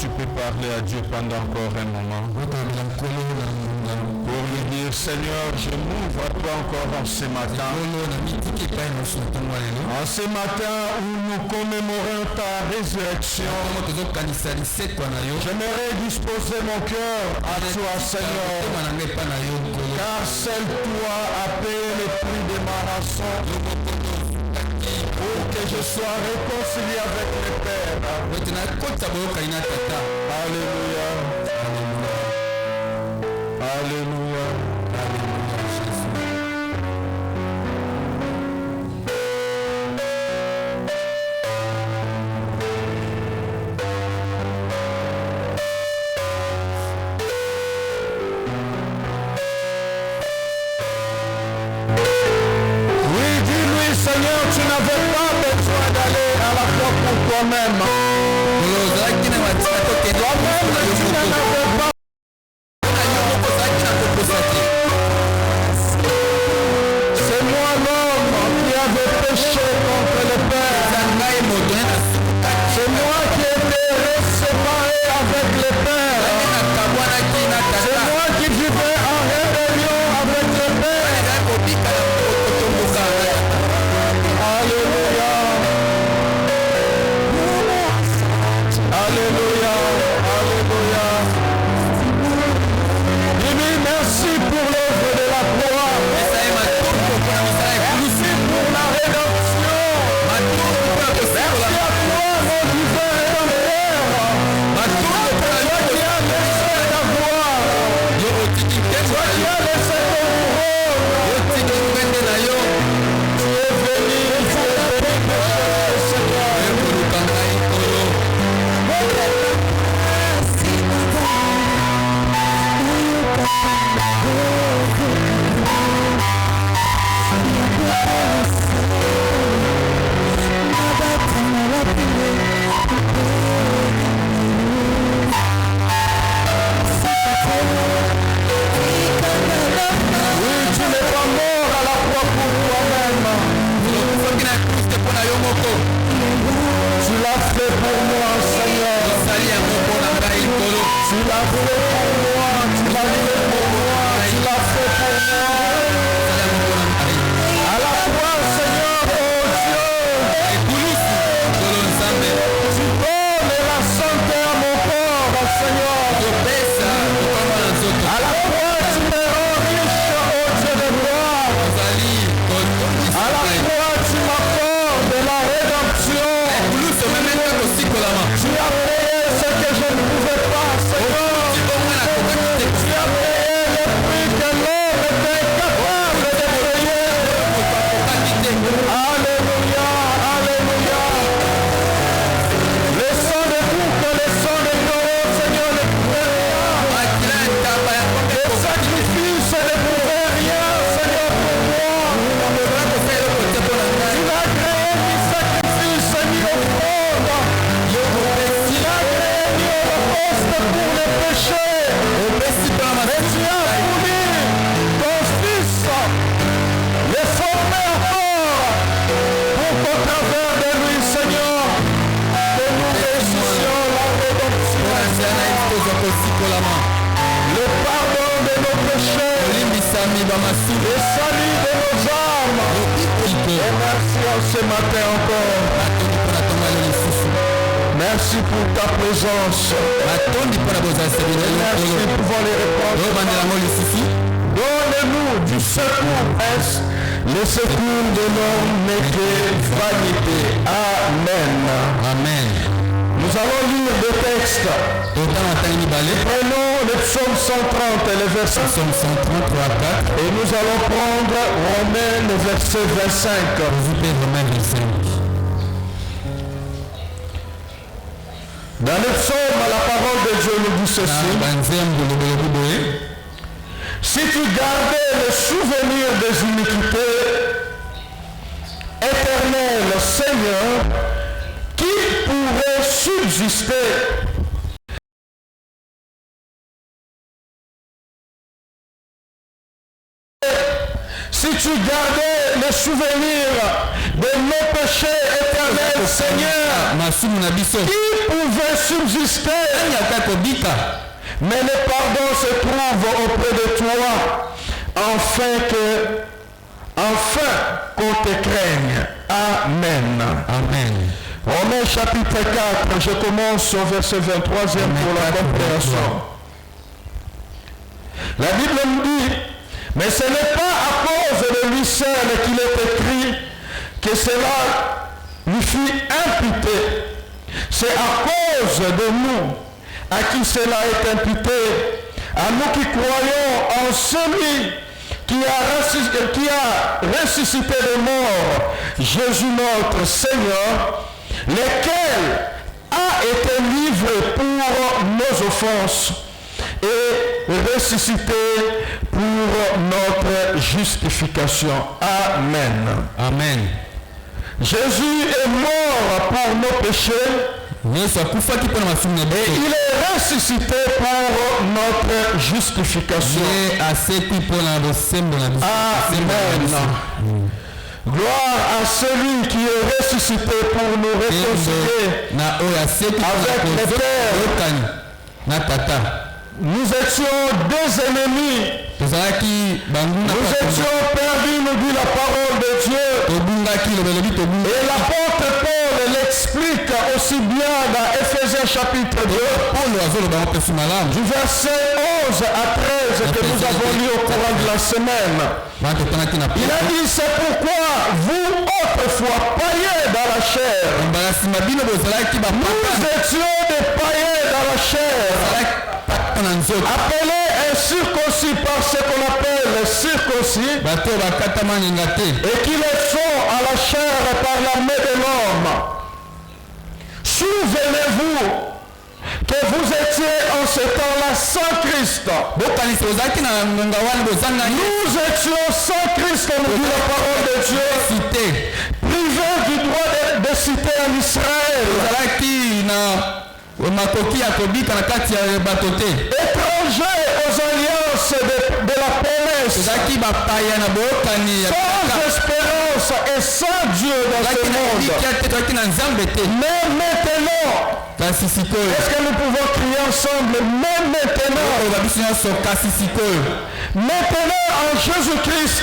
tu peux parler à Dieu pendant encore un moment. Pour lui dire, Seigneur, je m'ouvre à toi encore en ce matin. En ce matin où nous commémorons ta résurrection, j'aimerais disposer mon cœur à toi, Seigneur. Car seul toi a payé le prix de ma rançon pour que je sois réconcilié avec le Père. Alléluia. Alléluia. Alléluia, Jésus. Oui, dis-lui, Seigneur, tu n'avais pas besoin d'aller à la croix pour toi-même. Toi-même, tu n'en avais pas. C'est moi l'homme qui avait péché contre le Père. C'est moi qui étais séparé avec le Père. C'est moi qui vivais en rébellion avec le Père. Alléluia. Alléluia. Alléluia. Dis-lui merci pour l'œuvre de la croix. Merci pour la rédemption. Merci à toi, mon divin rédempteur. Toi qui as laissé ta voix. Toi qui as laissé ton rôle. Tu es venu pécher, Seigneur. Oui, tu n'es pas mort à la croix pour toi-même. Tu l'as fait pour moi, Seigneur. Tu l'as fait pour moi. Tu l'as fait pour moi. Tu l'as fait pour moi. À la croix, Seigneur, oh Dieu. Tu donnes la santé à mon corps, Seigneur. À la croix, tu me rends riche, oh Dieu de gloire. À la croix, tu m'accordes la rédemption. Tu as payé ce que je ne pouvais pas, Seigneur. Tu as payé le prix que l'homme était incapable de payer. Alléluia, alléluia. Le sang de bouc, le sang de taureau, Seigneur, ne pouvait rien. Le sacrifice ne pouvait rien, Seigneur, pour moi. Tu n'as créé ni sacrifice ni offrande. Tu n'as créé ni holocauste pour les péchés. Mais tu as voulu ton Fils le former encore pour qu'au travers de lui, Seigneur, que nous réussissions la rédemption. Le pardon de nos péchés, le salut de nos âmes. Et merci en ce matin encore. Merci pour ta présence. Et merci pour pouvoir les répondre. Donne-nous du secours. Le secours de l'homme n'est que vanité. Amen. Amen. Nous allons lire deux textes. Prenons le psaume 130 et le verset 133, 4. Et nous allons prendre Romains le verset 25. Dans le psaume, la parole de Dieu nous dit ceci. Si tu gardais le souvenir des iniquités, éternel Seigneur, qui pourrait subsister? si tu gardais le souvenir de nos péchés éternels, Seigneur, qui pouvait subsister? Mais le pardon se trouve auprès de toi, enfin qu'on te craigne. Amen. Amen. Romains chapitre 4, je commence au verset 23e pour la compréhension. La Bible nous dit, mais ce n'est pas à cause de lui seul qu'il est écrit que cela lui fut imputé. C'est à cause de nous à qui cela est imputé, à nous qui croyons en celui qui a ressuscité les morts, Jésus notre Seigneur, lequel a été livré pour nos offenses et ressuscité pour notre justification. Amen. Amen. Jésus est mort pour nos péchés et il est ressuscité pour notre justification. Amen. Gloire à celui qui est ressuscité pour nous réconcilier avec le Père. Nous étions deux ennemis. Nous étions perdus, nous dit la parole de Dieu. Et l'apôtre Paul l'explique aussi bien dans Ephésiens chapitre 2, du verset 11 à 13 que nous avons lu au courant de la semaine. Il a dit, c'est pourquoi vous autrefois païens dans la chair. Nous étions des païens dans la chair. Appelés incirconcis par ce qu'on appelle circoncis, et qui le sont à la chair par la main de l'homme. Souvenez-vous que vous étiez en ce temps-là sans Christ. Nous étions sans Christ, nous dit la parole de Dieu, privés du droit de citer en Israël. Étrangers aux alliances de la promesse, sans espérance et sans Dieu dans ce monde. Mais maintenant, est-ce que nous pouvons crier ensemble, mais maintenant, en Jésus-Christ,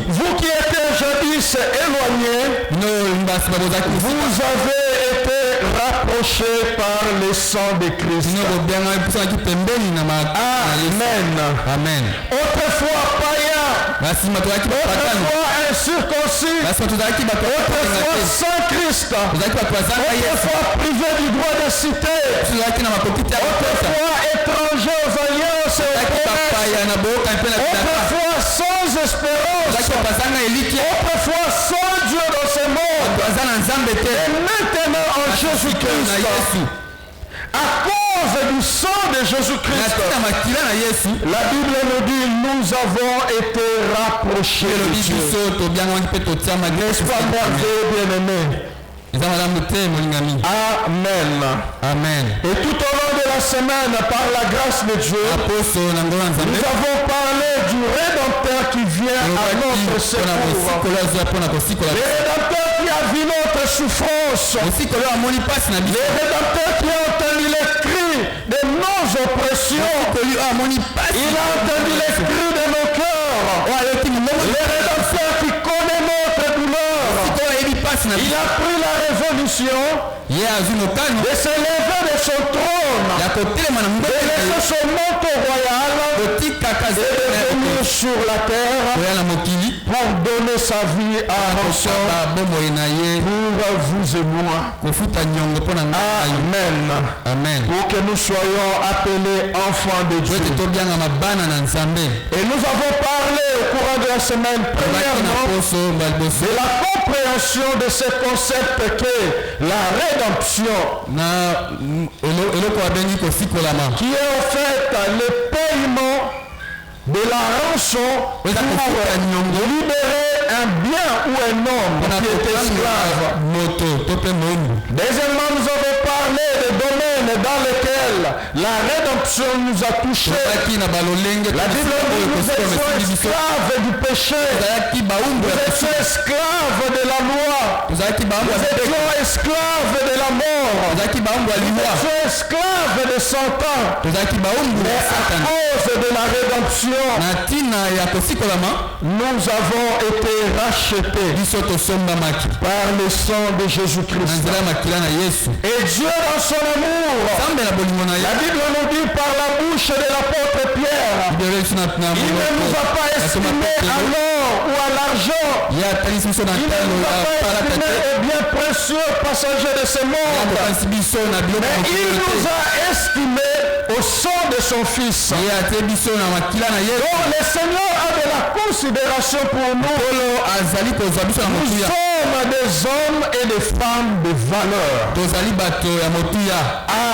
vous qui étiez jadis éloignés, vous avez été rapprochés par le sang de Christ. Amen. Autrefois païens, autrefois incirconcis, autrefois sans Christ, autrefois privés du droit de citer, autrefois étrangers aux alliances et aux promesses, autrefois sans espérance, autrefois sans Dieu dans ce monde, et maintenant en Jésus-Christ. À cause du sang de Jésus-Christ, la Bible nous dit, nous avons été rapprochés de Dieu. N'est-ce pas, moi, bien-aimé? Amen. Et tout au long de la semaine, par la grâce de Dieu, nous avons parlé du Rédempteur qui vient à notre secours. Le Rédempteur qui a vu notre souffrance. Le Rédempteur qui a entendu les cris de nos oppressions. Il a entendu les cris de nos cœurs. Le Rédempteur qui connaît notre douleur. Il a pris la révolution de se lever de son trône, de laisser son manteau royal et de venir sur la terre pour donner sa vie à rançon pour vous et moi. Amen. Pour que nous soyons appelés enfants de Dieu. Et nous avons parlé au courant de la semaine premièrement de la compréhension de ce concept qu'est la rédemption, qui est en fait le paiement de la rançon pour libérer un bien ou un homme qui est esclave. Deuxièmement, nous avons parlé des domaines dans lesquels la rédemption nous a touchés. tozalaki na balolenge La Bible dit nous étions esclaves du péché. tozalaki baumbu Nous ya étions esclaves de la loi. tozalaki baumbu Nous ya étions esclaves de la mort. tozalaki baumbu ya Nous liwa étions esclaves de Satan. tozalaki baumbu Mais ya à satana cause de la rédemption, na ntina ya kosikolama nous avons été rachetés biso tosombamaki par le sang de na Jésus-Christ. nzela ya makila na yesu Et Dieu dans son amour, nzambe na bolingo na ye la Bible nous dit par la bouche de l'apôtre Pierre, bibele biso na il ne nous a pas estimés à l'or ou à l'argent. ye atalisi biso na Il ne talo nous a ya pas palata estimés te aux biens précieux passagers de ce monde. akokanisi biso na biloko Mais il mokolo nous te a estimés au sang de son Fils. ye atie biso na makila na ye Donc le Seigneur a de la considération pour nous. kolo azali kozwa biso na Nous motuya sommes des hommes et des femmes de valeur. tozali bato ya motuya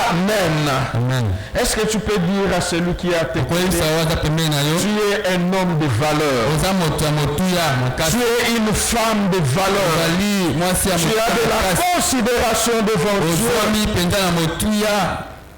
Amen. amen Est-ce que tu peux dire à celui qui a t'écouté, koyebisa waza pembeni na yo tu es un homme de valeur. oza moto ya motuya Tu makasi es une femme de valeur. ozali mwasi ya Tu as de la makasi considération devant Dieu. ozwami mpenza na motuya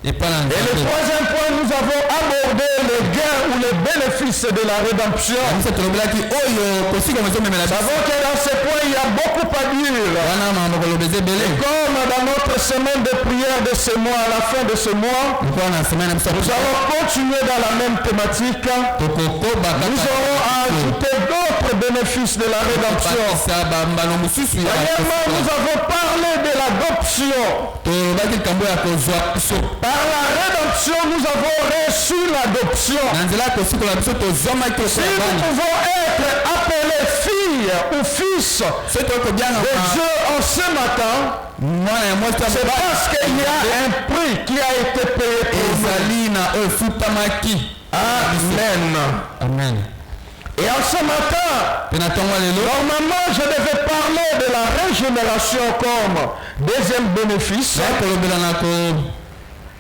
epai na Et le nzambe troisième point, nous avons abordé les gains ou les bénéfices de la rédemption. biso tolobelaki oyo kosikama ezomemela Nous biso savons que dans ce point, il y a beaucoup à dire. wana makambo koloba eza ebele Comme dans notre semaine de prière de ce mois, à la fin de ce mois, lokola na semaine na biso nous allons continuer dans la même thématique. tokokoba Nous aurons à ajouter d'autres bénéfices de la rédemption. bakisa bambano mosusu ya Premièrement, nous avons parlé de l'adoption. tolobaki likambo ya kozwa biso Par la rédemption, nous avons reçu l'adoption. na nzela ya kosikola biso tozwamaki Si nous tosabani pouvons être appelés filles ou fils soki tokobianga de Dieu en ce matin, mwana ya mwasi c'est parce qu'il y a un prix qui a été payé pour nous. ezali na oyo efutamaki Amen. amen Et en ce matin, mpe na ntongo lelo normalement, je devais parler de la régénération comme deuxième bénéfice. nakolobela na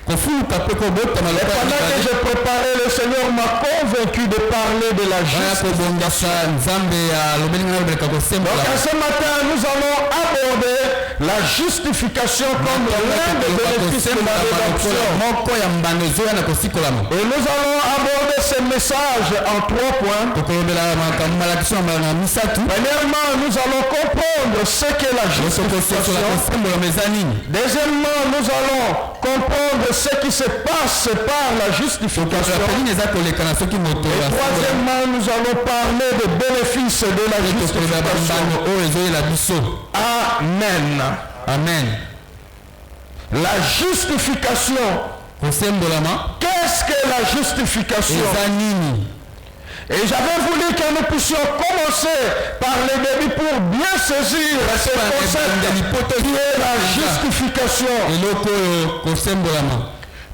kofuluka mpe kobotama Et pendant que je préparais, le Seigneur m'a convaincu de parler de la wana justice. kobongisa nzambe alobeli ngai nabeleka Donc kosembola à ce matin, nous allons aborder la justification comme l'un des bénéfices de la rédemption. moko ya mbano ezoya na kosikolama Et nous allons aborder ce message en 3 points. tokolobela makambo malakiso na misatu Premièrement, nous allons comprendre ce qu'est la tokosokola justification. kosembolama eza nini Deuxièmement, nous allons comprendre ce qui se passe par la justification. nini eza koleka na soki moto Et troisièmement, nous allons parler des bénéfices de la tokolela justification. bambano oyo ezoyela biso Amen. amen La justification. kosembolama Qu'est-ce que la justification? eza nini Et j'avais voulu que nous puissions commencer par le début pour bien saisir ce concept qui est la justification. eloko oyo kosembolama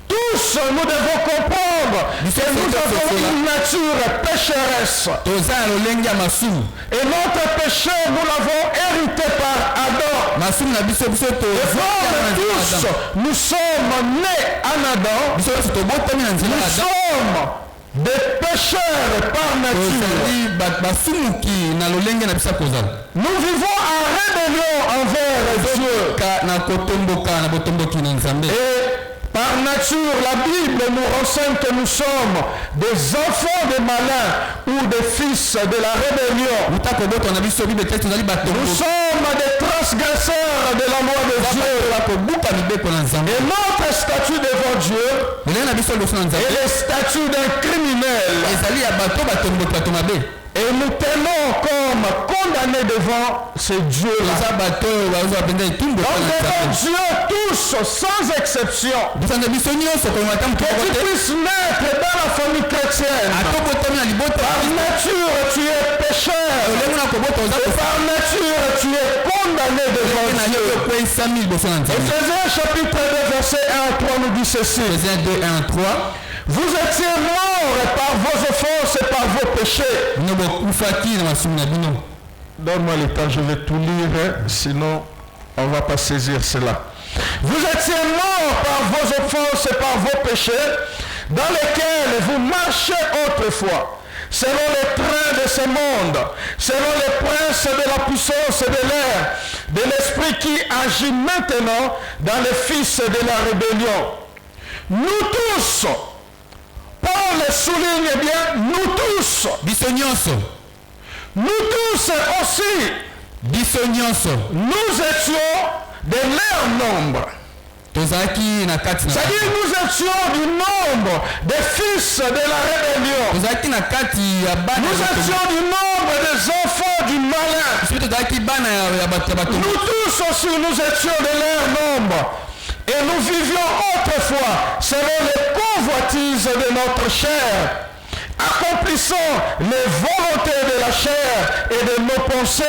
Tous, nous devons comprendre que nous avons une nature pécheresse. toza na lolenge ya masumu Et notre péché, nous l'avons hérité par Adam. masumu na biso biso Et comme tous, nous sommes nés en Adam. biso nyonso tobotami na nzela Nous ya Adam sommes des pécheurs par nature. tozali basumuki na lolenge na biso ya kozala Nous vivons en rébellion envers Dieu. na kotomboka na botomboki na nzambe Et par nature, la Bible nous renseigne que nous sommes des enfants des malins ou des fils de la rébellion. uta kobota na biso bible te tozali Nous batomboki sommes des transgresseurs de la loi de Dieu. bakobuka mibeko na nzambe Et notre statut devant Dieu lolenge na biso liboso na est nzambe le statut d'un criminel. ezali ya bato batomboki bato mabe Et nous tenons comme condamnés devant ce Dieu-là. eza bato oyo bazwa mpenza etumbu Donc na devant nzambe Dieu, tous, sans exception, bisanga biso nyonso kolonga ta moto que moko tu te puisses naître dans la famille chrétienne. atokotami na libota Par nature, tu es pécheur. olenge na kobota oza Et par nature, tu es condamné devant na yo Dieu. ekwesami liboso na nzambe Éphésiens chapitre 2, verset 1 à 3 nous dit ceci. Ephésiens 2 1 3 Vous étiez morts par vos offenses et par vos péchés. bino bokufaki na masumu na bino Donne-moi le temps, je vais tout lire, sinon on ne va pas saisir cela. Vous étiez morts par vos offenses et par vos péchés, dans lesquels vous marchez autrefois, selon les trains de ce monde, selon les princes de la puissance de l'air, de l'esprit qui agit maintenant dans les fils de la rébellion. Nous tous, Paul souligne bien, nous tous, biso nyonso nous tous aussi, biso nyonso nous étions de leur nombre. tozalaki na kati na C'est-à-dire nous étions du nombre des fils de la rébellion. tozalaki na kati ya bana Nous étions du nombre des enfants du malin. biso tozalaki bana ya bato Nous tous aussi, nous étions de leur nombre. Et nous vivions autrefois selon les convoitises de notre chair, accomplissant les volontés de la chair et de nos pensées.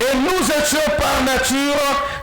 Et nous étions par nature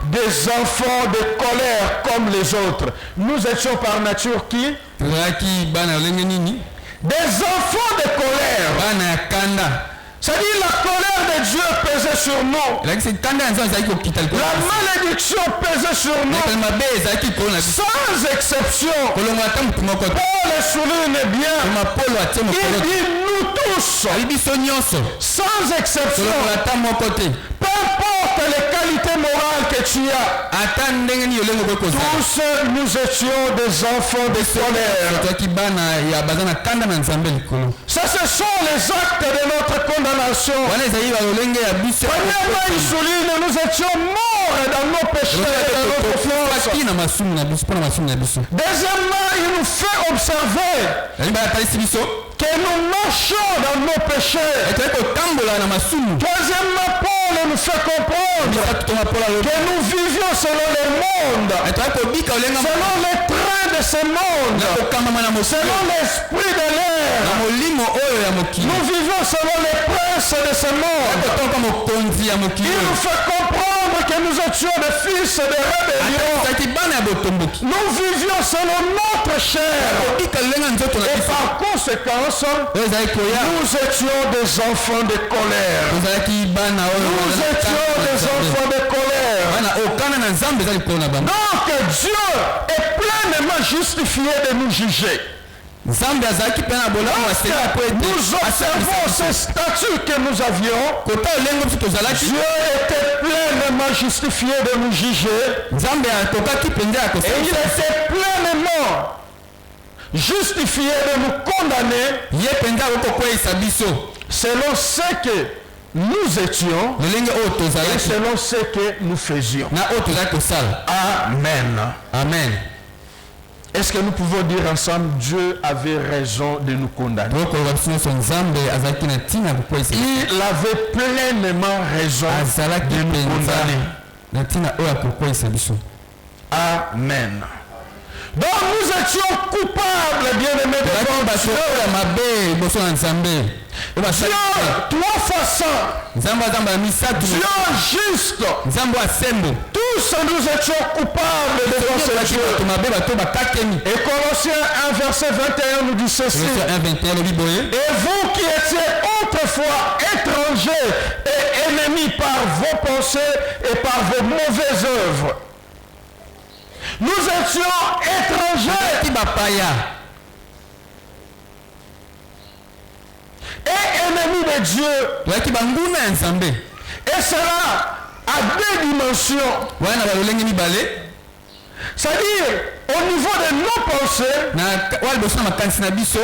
des enfants de colère comme les autres. Nous étions par nature qui? tozalaki bana ya lolenge nini Des enfants de colère. bana ya kanda C'est-à-dire la colère de Dieu pesait sur nous. elakisi kanda ya nzambe ezalaki kokita likolo La malédiction pesait sur nous. ekali mabe ezalaki likolo na biso Sans exception. kolongola ata motu moko te Paul souligne bien. koma polo atie Il mokolo te dit nous tous. ali biso nyonso Sans exception. kolongola ata moko te Peu importe les qualités morales que tu as. ata ndenge nini olengo okoki kozala Tous nous étions des enfants de colère. tozalaki bana ya baza na kanda na nzambe likolo Ça, ce sont les actes de notre condamnation. wana ezali balolenge ya biso Premièrement, il souligne, nous étions morts dans nos péchés et dans notre offense. tofaki na masumu na biso mpo na masumu na biso Deuxièmement, il nous fait observer ezali batalisi biso que nous marchons dans nos péchés. ezali kotambola na masumu Troisièmement, Paul nous fait comprendre misatu toma mpola lobi que nous vivions selon le monde, ezali kobika olenga selon les trains de ce monde, na kokambama na mokili selon l'esprit de na l'air. molimo oyo ya mokili Nous vivions selon les princes de ce monde. kotonka mokonzi ya mokili Il nous fait comprendre que nous étions des fils de rébellion. ezalaki bana ya botomboki Nous vivions selon notre chair. kobika lolenga nzoto na Et biso par conséquence, oyo ezali koya nous étions des enfants de colère. tozalaki bana oyo Nous étions des enfants de colère. bana okana na nzambe eza likolo na bango Donc Dieu est pleinement justifié de nous juger. nzambe azalaki mpe na bolamu asenga po ete Nous observons ce statut que nous avions. kota olengo biso tozalaki Dieu était pleinement justifié de nous juger. nzambe atokaki mpenza ya Et il kosalisa était pleinement justifié de nous condamner ye mpenza akokokweyisa biso selon ce que nous étions lolenge oyo et tozalaki selon ce que nous faisions. na oyo tozalaki kosala Amen. amen Est-ce que nous pouvons dire ensemble, Dieu avait raison de nous condamner? tokoloba biso nyonso nzambe azalaki na ntina ya kokweyisa Il avait pleinement raison azalaki de nous mpenza condamner. na ntina oyo akokweyisa biso Amen. Donc nous étions coupables, bien-aimés tozalaki devant bato Dieu. oyo ya mabe liboso na nzambe oyo Dieu, basali trois fois saint, nzambe aza mbala misatu Dieu juste, nzambe wa sembo tous nous étions coupables devant ce tozalaki Dieu. bato mabe bato bakatemi Et Colossiens 1, verset 21 nous dit ceci. Colossiens 1:21 lobi boye Et vous qui étiez autrefois étrangers et ennemis par vos pensées et par vos mauvaises œuvres. Nous étions étrangers ti bapaya et ennemis de Dieu. tozalaki banguna ya nzambe Et cela à deux dimensions. wana na balolenge mibale C'est-à-dire, au niveau de nos pensées, na wana liboso na makanisi na biso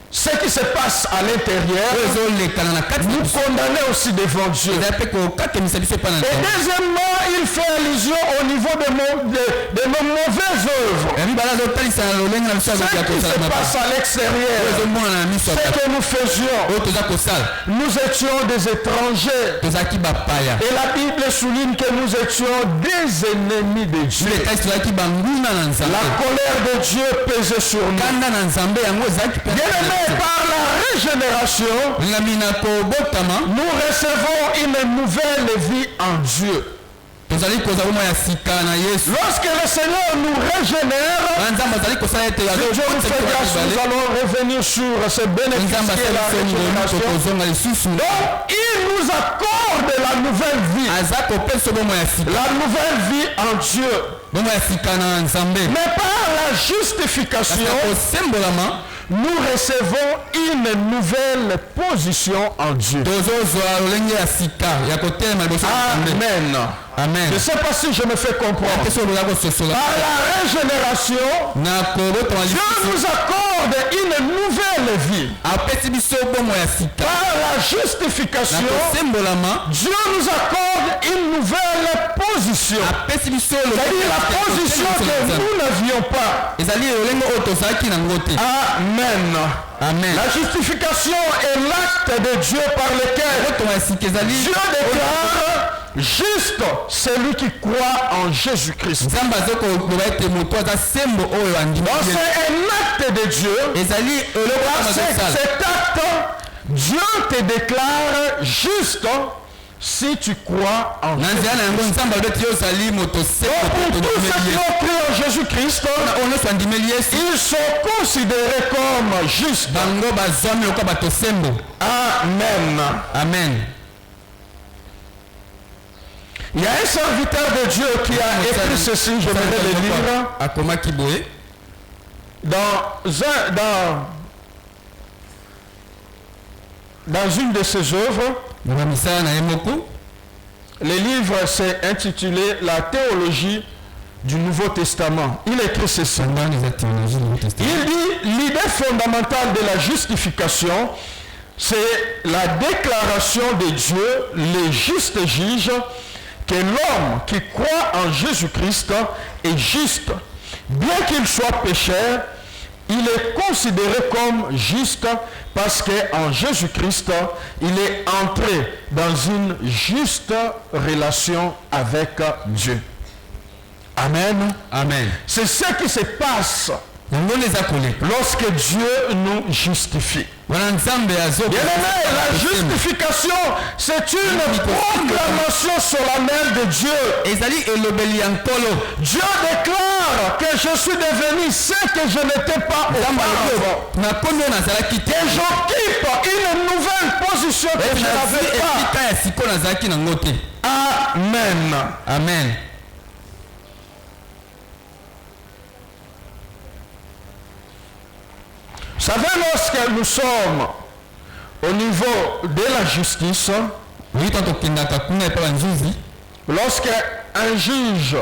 ce qui se passe à l'intérieur, oyo ezolekana na kati na nous biso condamner aussi devant Dieu. ezali mpe kokakemisa biso epa na Et nzambe deuxièmement, il fait allusion au niveau de nos mauvaises œuvres. ya mibale azotalisa na lolenge na biso Ce ya qui se kosala passe à oyo l'extérieur, ezomona na miso ya ce bato que nous faisions, oyo toza kosala nous étions des étrangers. tozalaki bapaya Et la Bible souligne que nous étions des ennemis de Dieu. letasi tozalaki banguna na La nzambe colère de Dieu pesait sur nous. kanda na nzambe yango ezalaki mpe Bien-aimés, par la régénération, ngami na kobotama nous recevons une nouvelle vie en Dieu. tozali kozala bomoi ya sika na yesu Lorsque le Seigneur nous régénère, wana nzambe azali kosala ete si Dieu nous fait grâce, nous allons revenir sur ce bénéfice nzambe qui est la asali biso ngolu régénération. tokozonga lisusu Donc, il nous accorde la nouvelle vie, aza kopesa bomoi ya sika la nouvelle vie en Dieu. bomoi ya sika na nzambe Mais par la kasi justification, na kosembolama nous recevons une nouvelle position en Dieu. tozozwa lolenge ya sika ya kotelema liboso ya nzambe Amen. Amen. Je ne sais pas si je me fais comprendre. Par la régénération, Dieu nous accorde une nouvelle vie. Par la justification, Dieu nous accorde une nouvelle position. C'est-à-dire la position que nous n'avions pas. Amen. Amen. La justification est l'acte de Dieu par lequel Dieu déclare juste celui qui croit en Jésus-Christ. Donc c'est un acte de Dieu. Cet acte, Dieu te déclare juste si tu crois en Jésus-Christ. Pour tous ceux qui ont cru en Jésus-Christ, ils sont considérés comme justes. Amen. Amen. Il y a un serviteur de Dieu qui a écrit ceci, je vais le lire. Dans une de ses œuvres, le livre s'est intitulé La théologie du Nouveau Testament. Il écrit ceci. Il dit, l'idée fondamentale de la justification, c'est la déclaration de Dieu, le juste juge, que l'homme qui croit en Jésus-Christ est juste. Bien qu'il soit pécheur, il est considéré comme juste parce qu'en Jésus-Christ, il est entré dans une juste relation avec Dieu. Amen. Amen. C'est ce qui se passe lorsque Dieu nous justifie. Bien-aimé, la justification, c'est une proclamation solennelle de Dieu. Dieu déclare que je suis devenu ce que je n'étais pas auparavant. Et j'occupe une nouvelle position que je n'avais pas. Amen. Amen. Vous savez, lorsque nous sommes au niveau de la justice, lorsque un juge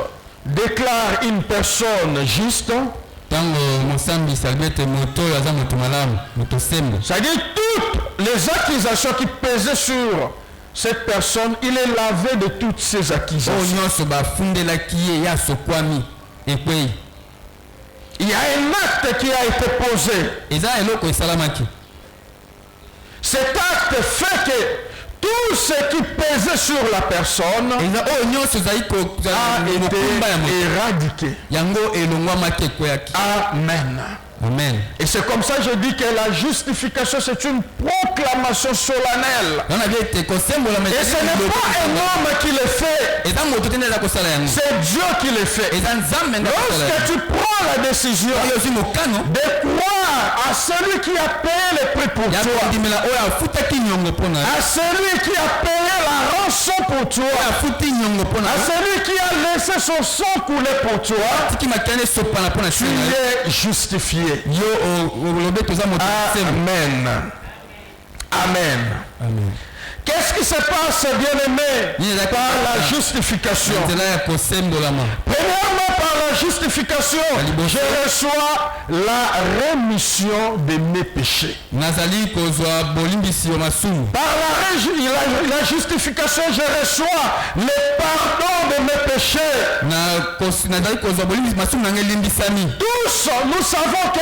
déclare une personne juste, c'est-à-dire toutes les accusations qui pesaient sur cette personne, il est lavé de toutes ces accusations. Il y a un acte qui a été posé. Cet acte fait que tout ce qui pesait sur la personne a été éradiqué. Amen. Amen. Et c'est comme ça que je dis que la justification, c'est une proclamation solennelle. Et ce n'est pas un homme qui le fait. C'est Dieu qui le fait. Lorsque tu prends la décision de croire à celui qui a payé le prix pour toi, à celui qui a payé la rançon pour toi, à celui qui a laissé son sang couler pour toi, tu es justifié. Amen. Amen. Amen. Qu'est-ce qui se passe, bien-aimé, par la justification? Premièrement, par la justification, je reçois la rémission de mes péchés. Par la justification, je reçois le pardon de mes péchés. Tous, nous savons que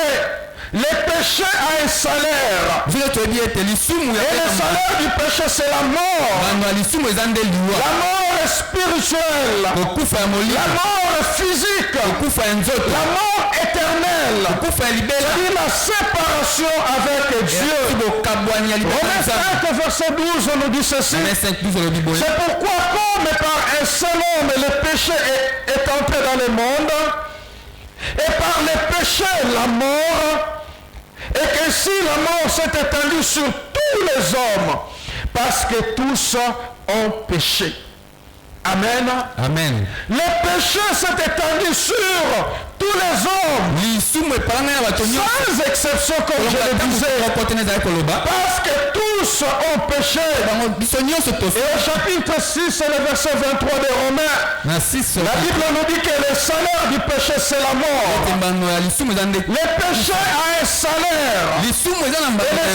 le péché a un salaire. Et le salaire du péché, c'est la mort. La mort spirituelle. La mort physique. La mort éternelle. C'est la séparation avec Dieu. Romains 5, verset 12, nous dit ceci. C'est pourquoi, comme par un seul homme, le péché est entré dans le monde, et par le péché, la mort, et que si la mort s'est étendue sur tous les hommes, parce que tous ont péché. Amen. Amen. Le péché s'est étendu sur tous les hommes, sans exception, comme je le disais, parce que tous tous ont péché. Et au chapitre 6, et le verset 23 des Romains, la Bible nous dit que le salaire du péché, c'est la mort. Le péché a un salaire. Et le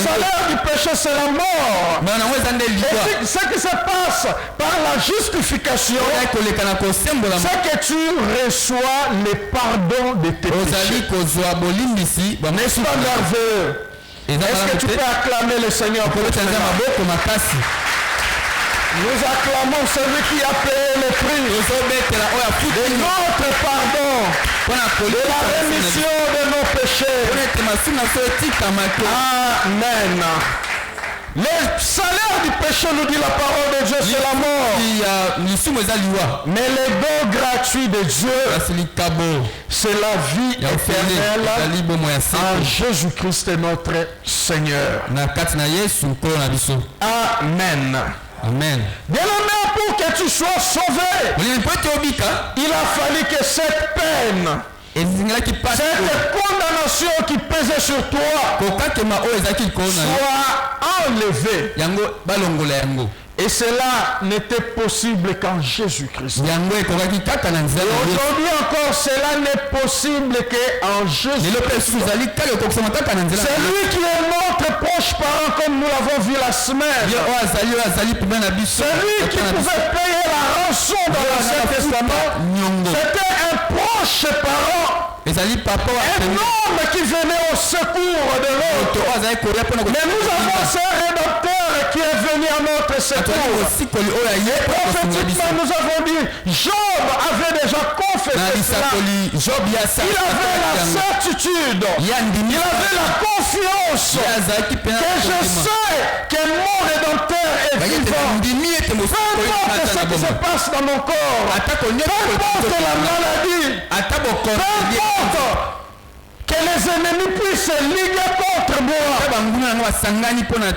salaire du péché, c'est la mort. Et ce qui se passe par la justification, c'est que tu reçois le pardon de tes péchés. N'est-ce pas merveilleux? Est-ce que tu peux acclamer le Seigneur pour nous? Nous acclamons celui qui a payé le prix de notre pardon, de la rémission de nos péchés. Amen. Le salaire du péché, nous dit la parole de Dieu, c'est la mort. Mais le don gratuit de Dieu, c'est la vie éternelle en Jésus-Christ notre Seigneur. Amen. Amen. Bien-aimé, pour que tu sois sauvé, il a fallu que cette peine, cette condamnation qui pesait sur toi soit enlevée. Et cela n'était possible qu'en Jésus-Christ. Et aujourd'hui encore, cela n'est possible qu'en Jésus-Christ. C'est lui qui est notre proche parent, comme nous l'avons vu la semaine. C'est lui qui pouvait payer la rançon dans l'Ancien Testament. C'était un proche parent. Un homme qui venait au secours de l'autre. Mais nous avons ce rédempteur qui est venu à notre secours. Et prophétiquement, nous avons dit, Job avait déjà confessé cela. Il avait la certitude, il avait la confiance que je sais que mon rédempteur est vivant. Peu importe ce qui se passe dans mon corps, peu importe la maladie, peu importe que les ennemis puissent liguer contre moi.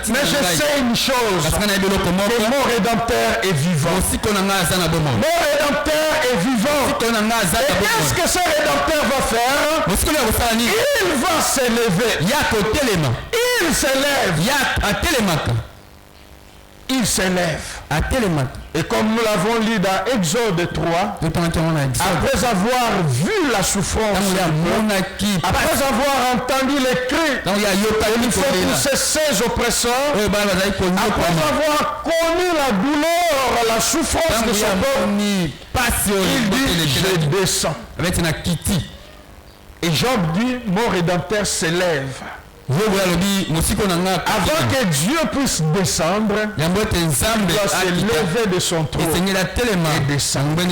Mais je sais une chose, que mon rédempteur est vivant. Mon rédempteur est vivant. Et qu'est-ce que ce rédempteur va faire? Il va s'élever. Il s'élève. Il s'élève. Et comme nous l'avons lu dans Exode 3, après avoir vu la souffrance, après avoir entendu les cris, il faut pousser ses oppresseurs, après avoir connu la douleur, la souffrance de son peuple, il dit, je descends. Et Job dit, mon rédempteur s'élève. Avant que Dieu puisse descendre, il doit se lever de son trône et descendre.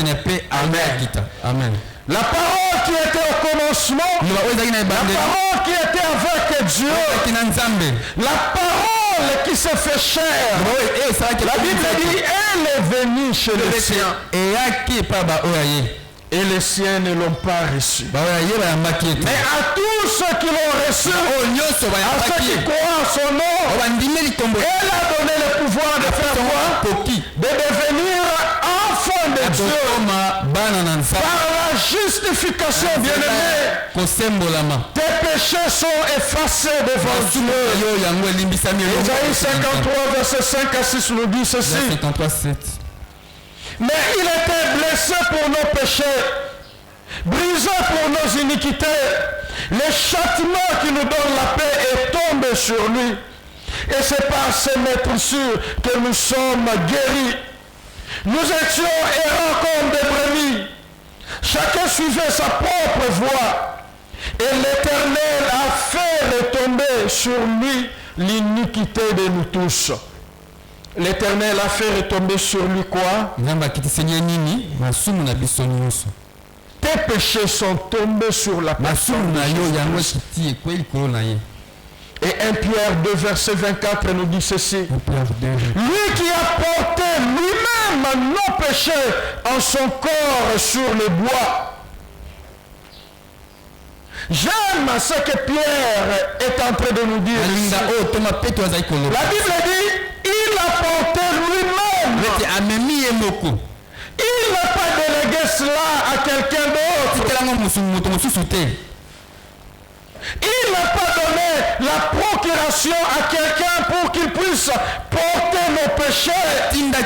Amen. La parole qui était au commencement, la parole qui était avec Dieu, la parole qui se fait chair. La Bible dit, elle est venue chez les siens. Et les siens ne l'ont pas reçu. Mais à tous ceux qui l'ont reçu, à ceux qui croient en son nom, elle a donné le pouvoir de faire quoi? De devenir enfants de Dieu. Par la justification, bien-aimé, tes péchés sont effacés devant Dieu. Isaïe 53, verset 5 à 6 nous dit ceci. Mais il était blessé pour nos péchés, brisé pour nos iniquités. Le châtiment qui nous donne la paix est tombé sur lui. Et c'est par ses morsures que nous sommes guéris. Nous étions errants comme des brebis. Chacun suivait sa propre voie. Et l'Éternel a fait retomber sur lui l'iniquité de nous tous. L'Éternel a fait retomber sur lui quoi? Tes péchés sont tombés sur la personne. Et 1 Pierre 2 verset 24 nous dit ceci. Lui qui a porté lui-même nos péchés en son corps sur le bois. J'aime ce que Pierre est en train de nous dire. La Bible dit, il a porté lui-même. Il n'a pas délégué cela à quelqu'un d'autre. Il n'a pas donné la procuration à quelqu'un pour qu'il puisse porter nos péchés. Mais la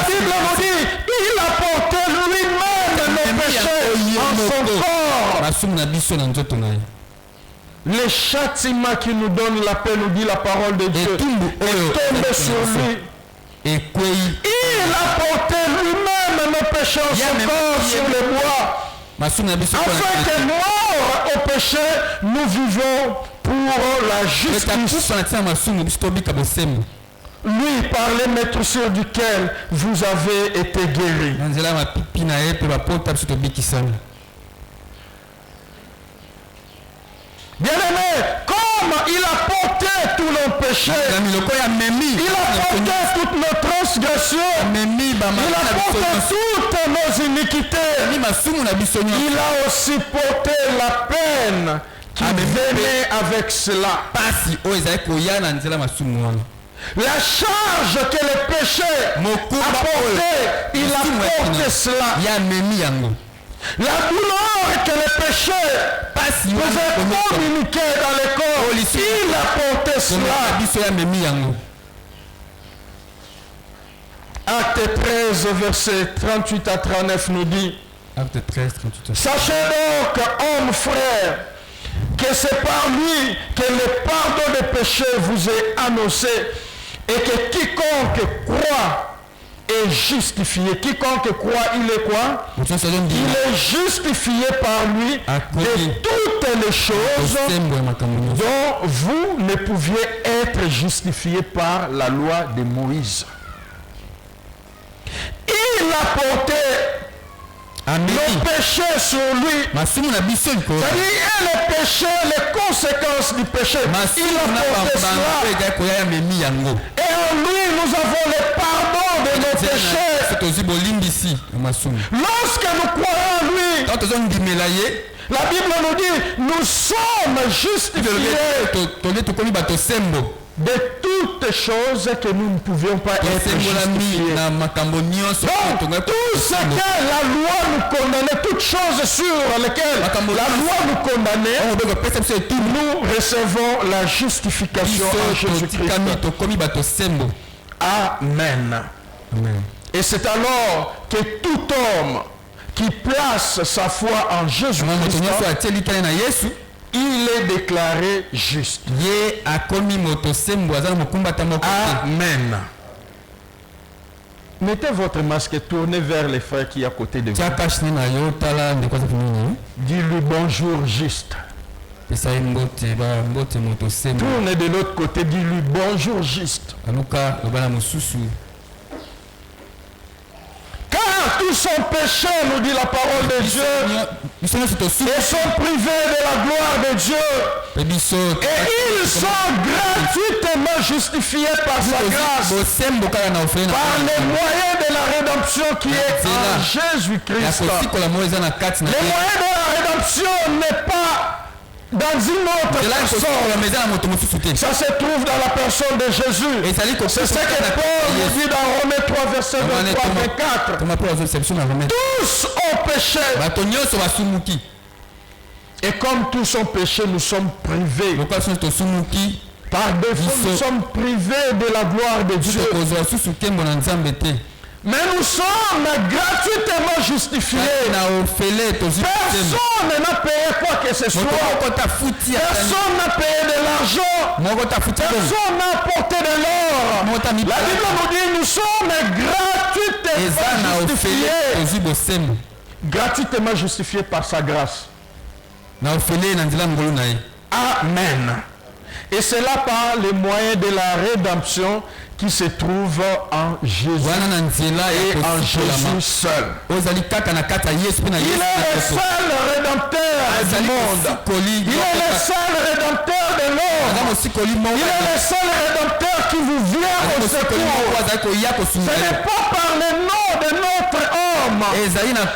Bible nous dit, il a porté lui-même nos péchés en son corps. Les châtiments qui nous donnent la paix, nous dit la parole de Dieu, est tombé sur lui. Il a porté lui-même nos péchés en son corps sur le bois. Afin que mort au péché, nous vivons pour la justice. Lui par les maîtres sur duquel vous avez été guéris. Bien-aimé, comme il a porté tous nos péchés, il a porté toutes nos transgressions, il a porté toutes nos iniquités, il a aussi porté la peine qui venait avec cela. La charge que le péché a porté, il a porté cela. La douleur que le péché pouvait communiquer dans le corps, il a porté cela. Acte 13, verset 38 à 39 nous dit, sachez donc, hommes frères, que c'est par lui que le pardon des péchés vous est annoncé et que quiconque croit est justifié. Quiconque croit, il est quoi? Il est justifié par lui de toutes les choses dont vous ne pouviez être justifiés par la loi de Moïse. Il a porté nos péchés sur lui. C'est-à-dire les péchés, les conséquences du péché. Il a porté cela. Et en lui, nous avons le pardon de nos péchés. Lorsque nous croyons en lui, la Bible nous dit, nous sommes justifiés de toutes choses que nous ne pouvions pas être justifiés. Donc, tout ce que la loi nous condamnait, toutes choses sur lesquelles la loi nous condamnait, nous recevons la justification en Jésus-Christ. Amen. Et c'est alors que tout homme qui place sa foi en Jésus-Christ, il est déclaré juste. Amen. Mettez votre masque et tournez vers les frères qui sont à côté de vous. Dis-lui bonjour juste. Tournez de l'autre côté, dis-lui bonjour juste. Car tous sont péchés, nous dit la parole de Dieu, et sont privés de la gloire de Dieu. Et ils sont gratuitement justifiés par sa grâce, par les moyens de la rédemption qui est en Jésus-Christ. Les moyens de la rédemption n'est pas dans une autre personne. Ça se trouve dans la personne de Jésus. C'est ce que Paul nous dit dans Romains 3, verset 23-24. Tous ont péché. Et comme tous ont péché, nous sommes privés. Par défaut, nous sommes privés de la gloire de Dieu. Mais nous sommes gratuitement justifiés. Personne n'a payé quoi que ce soit. Personne n'a payé de l'argent. Personne n'a apporté de l'or. La Bible nous dit nous sommes gratuitement justifiés. Gratuitement justifiés par sa grâce. Amen. Et c'est là par les moyens de la rédemption qui se trouve en Jésus et en Jésus seul. Il est le seul rédempteur du monde. Il est le seul rédempteur de l'homme. Il est le seul rédempteur qui vous vient au secours. Ce n'est pas par le nom de notre homme.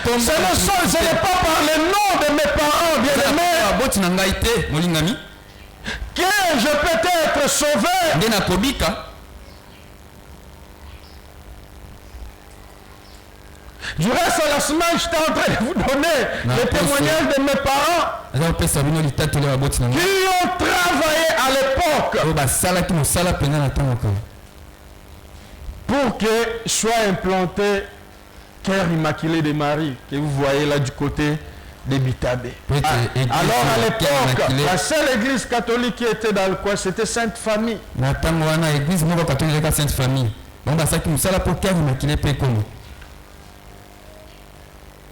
Ce n'est pas par le nom de mes parents bien-aimés que je peux être sauvé. Du reste, la semaine, j'étais en train de vous donner les témoignages de mes parents qui ont travaillé à l'époque pour que soit implanté Cœur Immaculé de Marie, que vous voyez là du côté de Bitabé. Alors à l'époque, la seule église catholique qui était dans le coin, c'était Sainte Famille.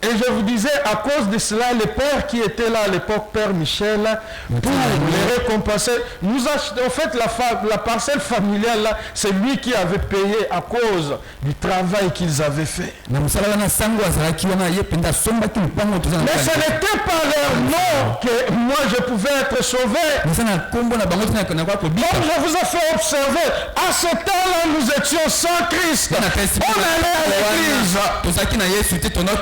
Et je vous disais, à cause de cela, le père qui était là à l'époque, Père Michel, pour les récompenser, nous achetons, en fait, la parcelle familiale, là, c'est lui qui avait payé à cause du travail qu'ils avaient fait. Mais ce n'était pas leur nom que moi je pouvais être sauvé. Comme je vous ai fait observer, à ce temps-là, nous étions sans Christ. On allait à l'église.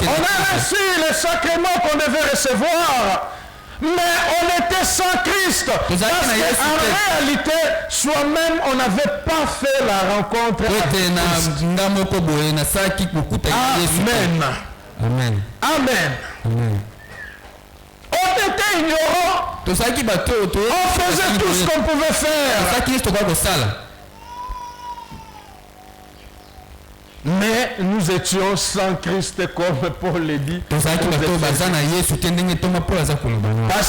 On a reçu les sacrements qu'on devait recevoir, mais on était sans Christ. Parce qu'en réalité, soi-même, on n'avait pas fait la rencontre avec Christ. Amen. Amen. Amen. On était ignorants. On faisait tout ce qu'on pouvait faire. Mais nous étions sans Christ, comme Paul le dit. Parce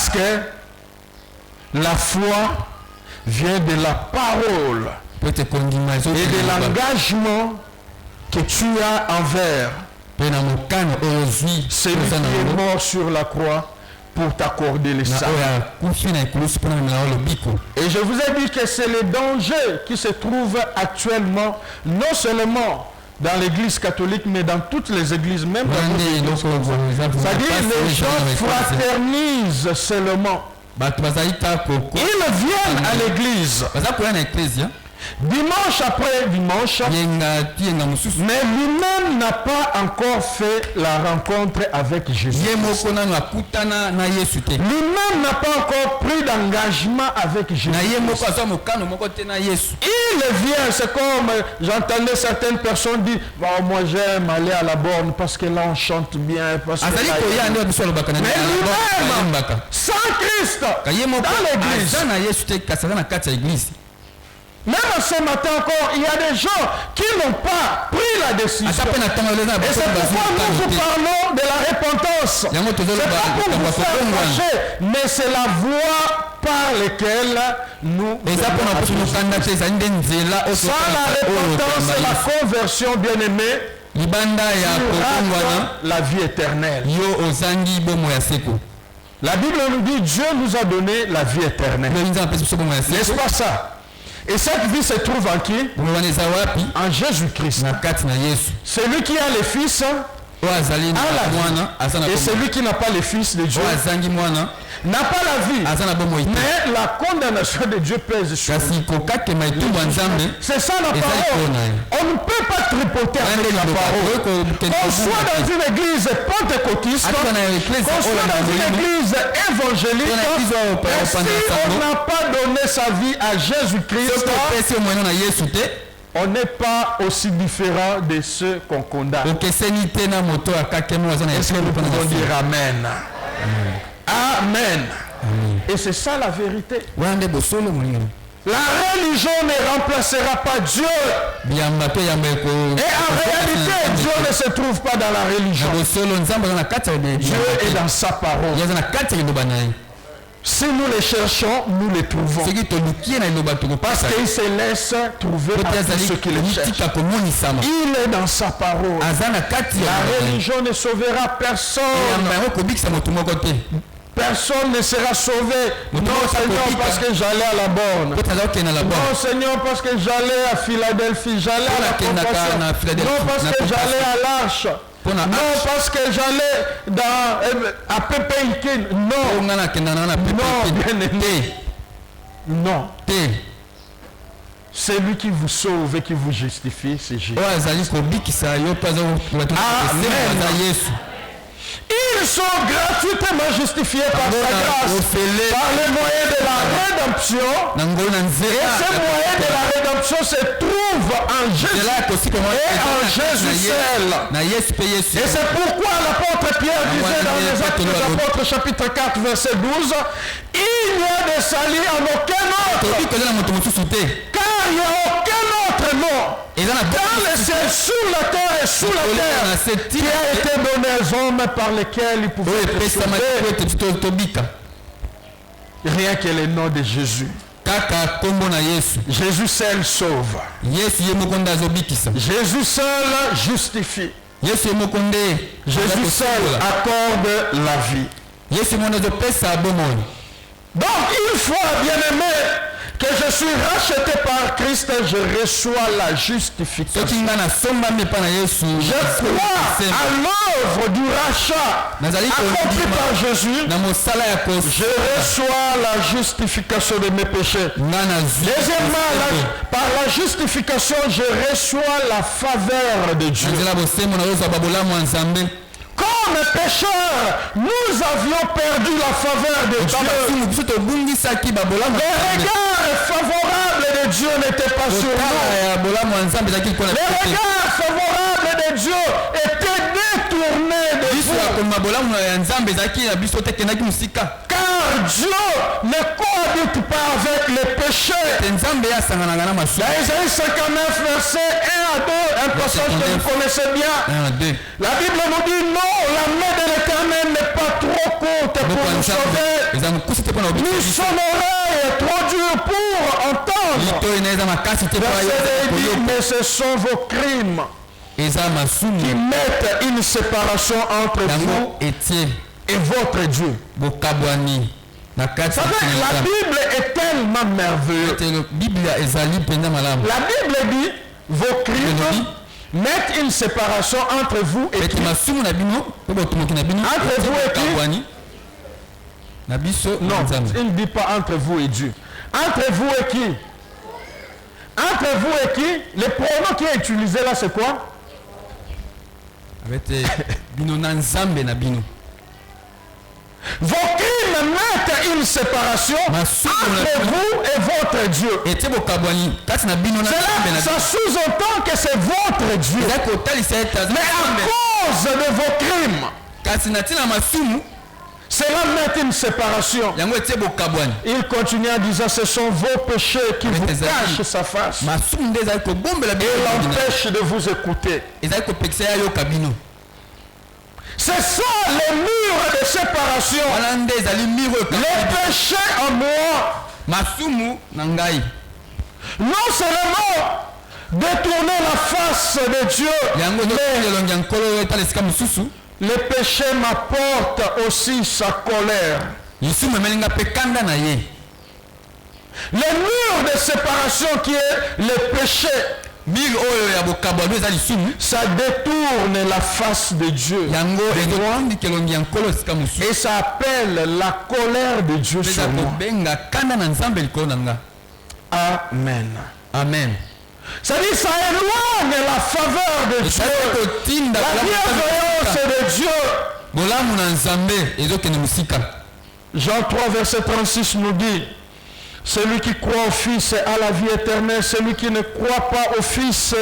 que la foi vient de la parole et de l'engagement que tu as envers celui qui est mort sur la croix pour t'accorder le salut. Et je vous ai dit que c'est le danger qui se trouve actuellement, non seulement dans l'église catholique, mais dans toutes les églises, même dans les églises. C'est-à-dire les gens fraternisent seulement. Ils viennent à l'église dimanche après dimanche, mais lui-même n'a pas encore fait la rencontre avec Jésus. Lui-même n'a pas encore pris d'engagement avec Jésus. Il vient, c'est comme j'entendais certaines personnes dire, bon, moi j'aime aller à la borne parce que là on chante bien. Parce que mais lui-même, sans Christ, dans l'église. Même ce matin encore, il y a des gens qui n'ont pas pris la décision. Et c'est pourquoi nous vous parlons de la repentance. C'est pas pour vous faire fâcher, mais c'est la voie par laquelle nous... Sans la repentance et la conversion, bien-aimée, la vie éternelle. La Bible nous dit, Dieu nous a donné la vie éternelle. N'est-ce pas ça? Et cette vie se trouve en qui? En Jésus-Christ. Celui qui a le Fils a la vie. Et celui qui n'a pas le Fils de Dieu n'a pas la vie. Mais la condamnation de Dieu pèse sur lui. C'est ça la parole. On ne peut pas tripoter avec la parole. Qu'on soit dans une église pentecôtiste, qu'on soit dans une église évangélique, et si on n'a pas donné sa vie à Jésus-Christ, on n'est pas aussi différent de ceux qu'on condamne. Est-ce que nous pouvons dire Amen? Amen. Et c'est ça la vérité. La religion ne remplacera pas Dieu. Et en réalité, Dieu ne se trouve pas dans la religion. Dieu est dans sa parole. Si nous les cherchons, nous les trouvons. Parce qu'il se laisse trouver à tous ceux qui les cherchent. Il est dans sa parole. La religion ne sauvera personne. Personne ne sera sauvé. Non, Seigneur, parce que j'allais à la borne. Non, Seigneur, parce que j'allais à Philadelphie. J'allais à la Compassion. Non, parce que j'allais à l'Arche. Non, parce que j'allais à Pépé-Ikin. Non. Non, bien-aimé. Non. C'est lui qui vous sauve et qui vous justifie, c'est Jésus. Amen. Il sont gratuitement justifiés par sa grâce, par le moyen de la rédemption. Et ce moyen de la rédemption se trouve en Jésus et en Jésus seul. Et c'est pourquoi l'apôtre Pierre disait dans les Actes des Apôtres chapitre 4 verset 12, il n'y a de salut en aucun autre, car il n'y a aucun autre nom dans le ciel, sous la terre et sous la terre qui a été donné aux hommes par lesquels ils pouvaient être sauvés. Rien que le nom de Jésus. Jésus seul sauve. Jésus seul justifie. Jésus seul accorde la vie. Donc une fois, bien-aimé, que je suis racheté par Christ, je reçois la justification. Je crois à l'œuvre du rachat accompli par Jésus. Je reçois la justification de mes péchés. Deuxièmement, par la justification, je reçois la faveur de Dieu. Comme pécheurs, nous avions perdu la faveur de Dieu. Les regards favorables de Dieu n'étaient pas sur nous. Les regards favorables de Dieu étaient détournés de Dieu. Car Dieu ne cohabite pas avec les péchés. Dans Isaïe 59, verset 1 à 2, un passage que vous connaissez bien. La Bible nous dit non, la main de l'Éternel n'est pas trop courte pour nous sauver. Ni son oreille est trop dure pour entendre. Verset 2 dit, mais ce sont vos crimes qui mettent une séparation entre vous et votre Dieu. La Bible est tellement merveilleuse. La Bible dit, vos crimes mettent une séparation entre vous et qui? Entre vous et qui? Non, il ne dit pas entre vous et Dieu. Entre vous et qui? Entre vous et qui? Le pronom qui est utilisé là, c'est quoi? Vos crimes mettent une séparation entre vous et votre Dieu. Cela, ça sous-entend que c'est votre Dieu. Mais à cause de vos crimes, cela met une séparation. Il continue en disant, ce sont vos péchés qui vous cachent sa face et l'empêchent de vous écouter. Ce sont les murs de séparation. Les péchés en moi. Non seulement détourner la face de Dieu, mais les péchés m'apportent aussi sa colère. Les murs de séparation qui est le péché, ça détourne la face de Dieu et ça appelle la colère de Dieu sur moi. Amen. Amen. Ça dit, ça éloigne la faveur de Dieu, la bienveillance de Dieu. Jean 3 verset 36 nous dit, celui qui croit au Fils a la vie éternelle, celui qui ne croit pas au Fils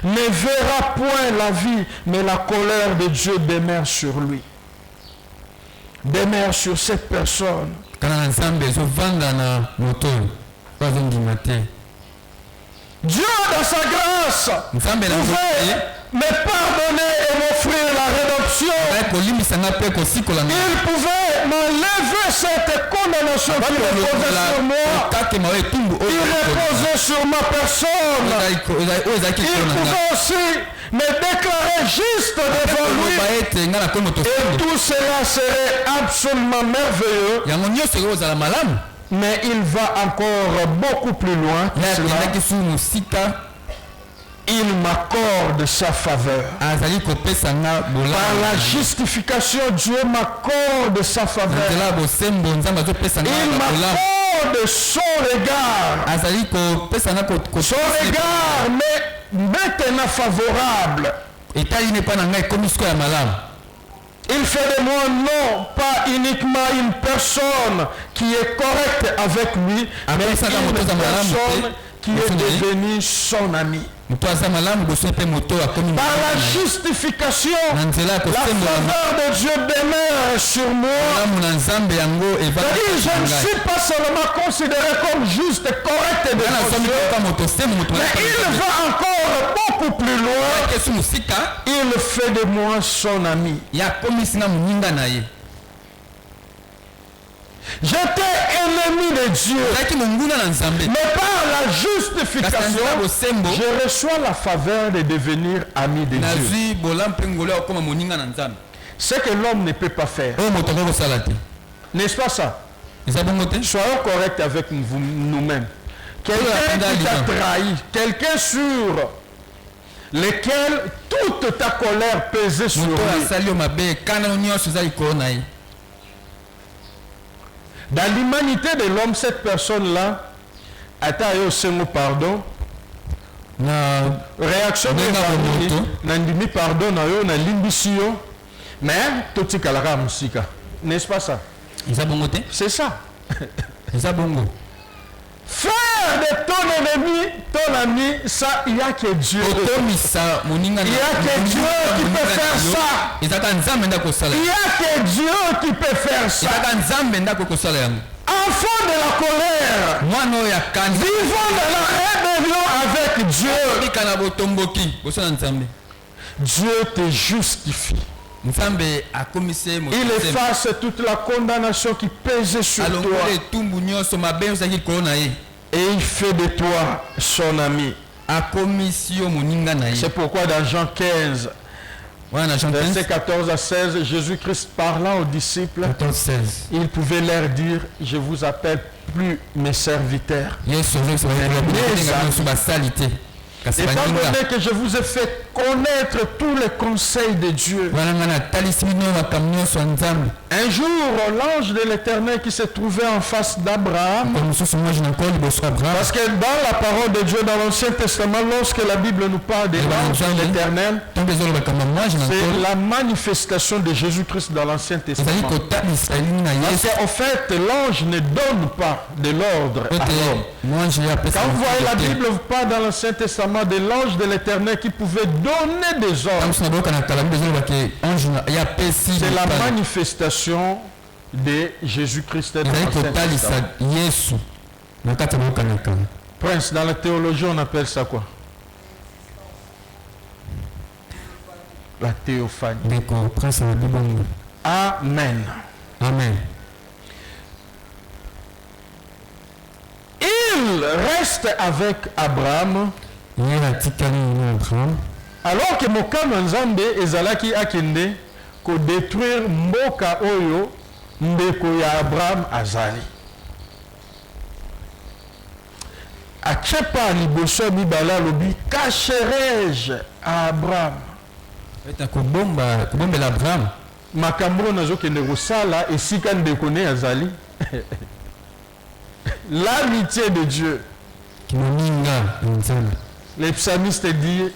ne verra point la vie, mais la colère de Dieu demeure sur lui. Demeure sur cette personne. Dieu, dans sa grâce, pouvait me pardonner et m'offrir la rédemption. Il pouvait m'enlever cette condamnation qui reposait sur moi. Il reposait sur ma personne. Il pouvait aussi me déclarer juste devant lui. Et tout cela serait absolument merveilleux. Mais il va encore beaucoup plus loin. Il m'accorde sa faveur. Par la justification, Dieu m'accorde sa faveur. Il m'accorde son regard. Son regard m'est maintenant favorable. Il fait de moi non pas uniquement une personne qui est correcte avec lui, mais une personne qui est devenue son ami. Par la justification, la faveur de Dieu demeure sur moi. C'est-à-dire, je ne suis pas seulement considéré comme juste et correct devant Dieu, mais il va encore beaucoup plus loin. Il fait de moi son ami. J'étais ennemi de Dieu, mais par la justification, je reçois la faveur de devenir ami de Dieu. Ce que l'homme ne peut pas faire. N'est-ce pas ça? Soyons corrects avec nous-mêmes. Quelqu'un qui t'a trahi, quelqu'un sur lequel toute ta colère pesait sur lui. Dans l'humanité de l'homme, cette personne-là a eu un pardon. Réaction de l'homme, pardon, na limbisio, mais tout ce qu'il a musica. N'est-ce pas ça? C'est ça. Faire de ton ennemi, ton ami, ça, il n'y a que Dieu. Il n'y a que Dieu qui peut faire ça. Il n'y a que Dieu qui peut faire ça. Enfants de la colère, vivons dans la rébellion avec Dieu. Dieu te justifie. Il efface toute la condamnation qui pèse sur toi. Et il fait de toi son ami. C'est pourquoi dans Jean 15, versets 14 à 16, Jésus-Christ parlant aux disciples, il pouvait leur dire, je vous appelle plus mes serviteurs. Étant donné que je vous ai fait connaître tous les conseils de Dieu. Un jour, l'ange de l'Éternel qui se trouvait en face d'Abraham, parce que dans la parole de Dieu dans l'Ancien Testament, lorsque la Bible nous parle de l'ange de l'Éternel, c'est la manifestation de Jésus-Christ dans l'Ancien Testament. Parce qu'en fait, l'ange ne donne pas de l'ordre à l'homme. Quand vous voyez la Bible vous parle dans l'Ancien Testament de l'ange de l'Éternel qui pouvait donner des ordres, c'est la manifestation de Jésus-Christ dans l'Ancien Testament. Prince, dans la théologie, on appelle ça quoi? La théophanie. Amen. Amen. Il reste avec Abraham. Alors que Mokama Nzambe ezalaki akende ko détruire mboka oyo ndeko ya Abraham azali. Achepa liboso mibala lobi cacherai-je à Abraham. Kobombela Abraham. Makambo nazokende kosala esika ndeko ne azali. L'amitié de Dieu. Les psalmistes disent